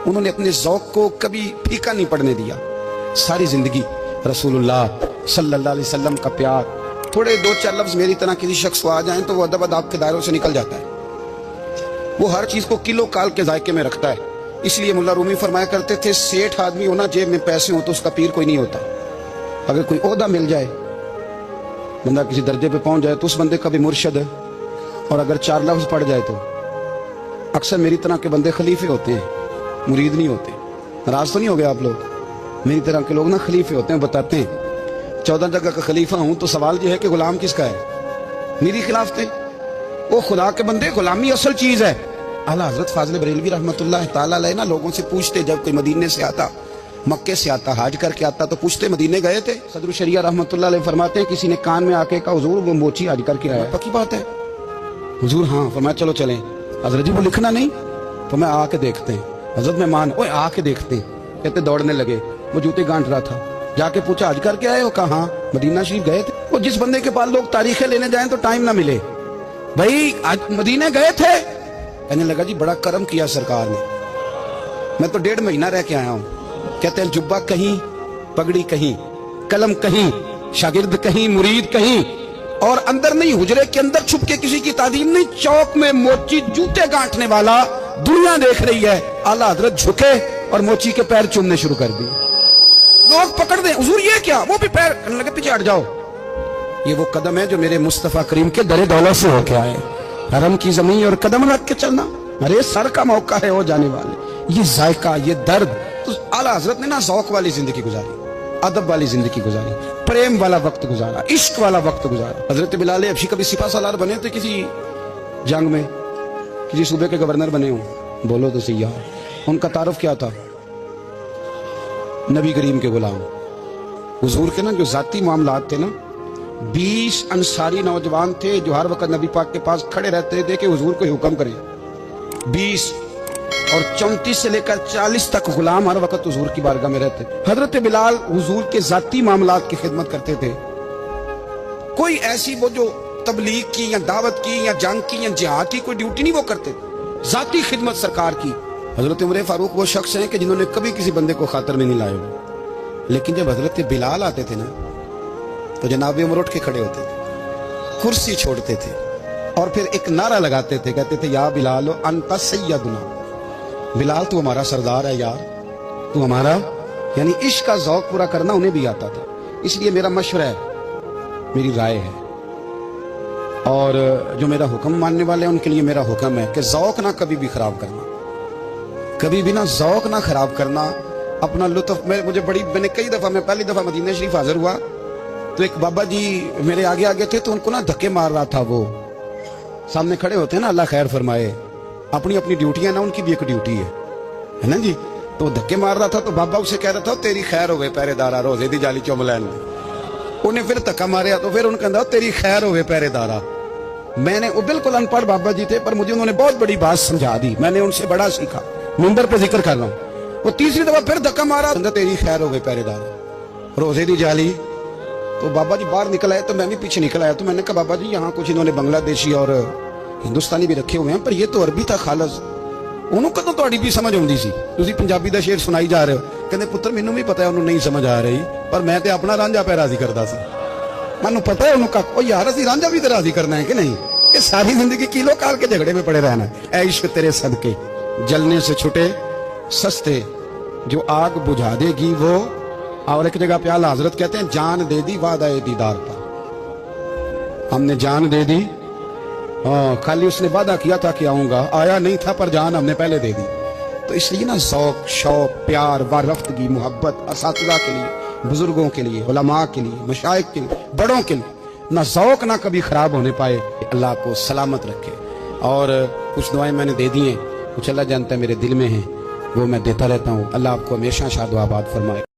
उन्होंने अपने ज़ौक़ को कभी फीका नहीं पड़ने दिया। सारी जिंदगी रसूलुल्लाह सल्लल्लाहु अलैहि वसल्लम का प्यार। थोड़े दो चार लफ्ज मेरी तरह किसी शख्स को आ जाएं तो वो अदब अदाब के दायरों से निकल जाता है, वो हर चीज को किलो काल के जायके में रखता है। इसलिए मुल्ला रूमी फरमाया करते थे, सेठ आदमी होना जेब में पैसे हो तो उसका पीर कोई नहीं होता। अगर कोई ओहदा मिल जाए, बंदा किसी दर्जे पे पहुंच जाए तो उस बंदे का भी मुर्शद है, और अगर चार लफ्ज पढ़ जाए तो अक्सर मेरी तरह के बंदे खलीफे होते हैं, मुरीद नहीं होते। नाराज तो नहीं हो गए आप लोग? मेरी तरह के लोग ना खलीफे होते हैं, बताते हैं 14 जगह का खलीफा हूं, तो सवाल ये है कि गुलाम किसका है? मेरी खिलाफ थे वो खुदा के बंदे। गुलामी असल चीज है। आला हजरत फाजिल बरेलवी रहमतुल्लाह ताला अलैह ना लोगों से पूछते, जब कोई मदीने से आता, मक्के से आता, हाज करके आता, तो पूछते मदीने गए थे? सदर शरिया रहमतुल्लाह अलैह फरमाते हैं, किसी ने कान में आके कहा हुजूर वो मोची हाज करके आया। पक्की बात है हुजूर? हाँ। फरमाया चलो चलें। हजरत जी वो लिखना नहीं, तो मैं आके देखते हैं। हजरत मेहमान ओए आके देखते हैं, कहते दौड़ने लगे। वो जूते गांठ रहा था, जाके पूछा हज करके आए हो? कहा हाँ। मदीना शरीफ गए थे? वो जिस बंदे के पास लोग तारीखें लेने जाएं तो टाइम ना मिले, भाई आज मदीने गए थे? कहने लगा जी बड़ा करम किया सरकार ने, मैं तो 1.5 महीना रह के आया हूँ। कहते हैं जुब्बा कहीं, पगड़ी कहीं, कलम कहीं, शागिर्द कहीं, मुरीद कहीं, और अंदर नहीं, हुजरे के अंदर छुप के किसी की तादीम नहीं, चौक में मोची जूते गांठने वाला दुनिया देख रही है। आला हजरत झुके और मोची के पैर चूमने शुरू कर दिए। लोग पकड़ दे, हुजूर ये क्या? वो भी पैर करने लगे, पीछे हट जाओ। ये वो कदम है जो मेरे मुस्तफा करीम के दरे दौलत से होके आए। हरम की जमीन और कदम रख के चलना, अरे सर का मौका है वो जाने वाले। ये जायका, ये दर्द, तो आला हजरत ने ना ज़ौक़ वाली जिंदगी गुजारी, अदब वाली जिंदगी गुजारी, प्रेम वाला वक्त गुजारा, इश्क वाला वक्त गुजारा। हजरत बिलाल हबशी कभी सिपा सालार बने थे किसी जंग में, किसी सूबे के गवर्नर बने हो? बोलो तो सही यार। उनका तारुफ क्या था? नबी करीम के गुलाम। हुजूर के ना जो जाती मामलात थे ना, 20 अंसारी नौजवान थे जो हर वक्त नबी पाक के पास खड़े रहते थे कि हुजूर को हुक्म करे। 20 और 34 से लेकर 40 तक गुलाम हर वक्त हुजूर की बारगाह में रहते। हजरत बिलाल हुजूर के जाती मामलात की खिदमत करते थे। कोई ऐसी वो जो तबलीग की या दावत की या जंग की या जिहाद की कोई ड्यूटी नहीं वो करते, जाती खिदमत सरकार की। हजरत उमर फारूक वो शख्स हैं कि जिन्होंने कभी किसी बंदे को खातर में नहीं लाए। लेकिन जब हजरत बिलाल आते थे ना तो जनाब उमर उठ के खड़े होते थे, कुर्सी छोड़ते थे और फिर एक नारा लगाते थे, कहते थे या बिलाल अंता सैयदुना, बिलाल तू हमारा सरदार है यार, तू हमारा। यानी इश्क का ज़ौक पूरा करना उन्हें भी आता था। इसलिए मेरा मशवरा है, मेरी राय है, और जो मेरा हुक्म मानने वाले हैं उनके लिए मेरा हुक्म है कि ज़ौक ना कभी भी खराब करना, कभी भी ना ज़ौक ना खराब करना, अपना लुत्फ। मैंने कई दफ़ा, मैं पहली दफ़ा मदीना शरीफ हाजिर हुआ तो एक बाबा जी मेरे आगे आगे थे, तो उनको ना धक्के मार रहा था। वो सामने खड़े होते हैं ना, अल्लाह खैर फरमाए, अपनी अपनी ड्यूटियां ना, उनकी भी एक ड्यूटी है ना जी। तो धक्के मार रहा था तो बाबा उसे कह रहा था तेरी खैर होवे पहरेदारा रोजे दी जाली चुमलैन में। उन्हें फिर धक्का मारे तो फिर उन्हें कहता तेरी खैर होवे पहरेदारा। मैंने, वो बिल्कुल अनपढ़ बाबा जी थे पर मुझे उन्होंने बहुत बड़ी बात समझा दी, मैंने उनसे बड़ा सीखा, मिंबर पे जिक्र कर रहा हूँ। वो तीसरी दफा फिर धक्का मारा, तेरी खैर होवे पहरेदारा रोजे दी जाली। तो बाबा जी बाहर निकल आए तो मैं भी पीछे निकल आया। तो मैंने कहा बाबा जी यहाँ कुछ इन्होंने बांग्लादेशी और हिंदुस्तानी भी रखे हुए हैं, पर ये तो अरबी था खालस, ਉਹਨੂੰ ਕਦੋਂ ਤੁਹਾਡੀ ਵੀ ਸਮਝ ਆਉਂਦੀ ਸੀ? ਤੁਸੀਂ ਪੰਜਾਬੀ ਦਾ ਸ਼ੇਰ ਸੁਣਾਈ ਜਾ ਰਹੇ ਹੋ। ਕਹਿੰਦੇ ਪੁੱਤਰ ਮੈਨੂੰ ਵੀ ਪਤਾ ਹੈ ਉਹਨੂੰ ਨਹੀਂ ਸਮਝ ਆ ਰਹੀ, ਪਰ ਮੈਂ ਤੇ ਆਪਣਾ ਰਾਂਝਾ ਪੈ ਰਾਜ਼ੀ ਕਰਦਾ ਸੀ। ਮੈਨੂੰ ਪਤਾ ਹੈ ਉਹਨੂੰ ਉਹ ਯਾਰ ਅਸੀਂ ਰਾਂਝਾ ਵੀ ਤੇ ਰਾਜ਼ੀ ਕਰਨਾ ਹੈ कि नहीं, कि सारी जिंदगी किलो काल के झगड़े में पड़े रहना है। ऐ इश्क तेरे सदके जलने से छुटे सस्ते, जो आग बुझा देगी वो। और एक जगह पे आला हजरत कहते हैं जान दे दी वादा दीदार का, हमने जान दे दी। हाँ, खाली उसने वादा किया था कि आऊंगा, आया नहीं था, पर जान हमने पहले दे दी। तो इसलिए ना ज़ौक, शौक, प्यार, वारफ्तगी, मोहब्बत असातिज़ा के लिए, बुजुर्गों के लिए, उलमा के लिए, मशाइख के लिए, बड़ों के लिए ना ज़ौक ना कभी खराब होने पाए। अल्लाह को सलामत रखे। और कुछ दुआएं मैंने दे दी हैं, कुछ अल्लाह जानता है मेरे दिल में हैं, वो मैं देता रहता हूँ। अल्लाह आपको हमेशा शाद व आबाद फरमाए।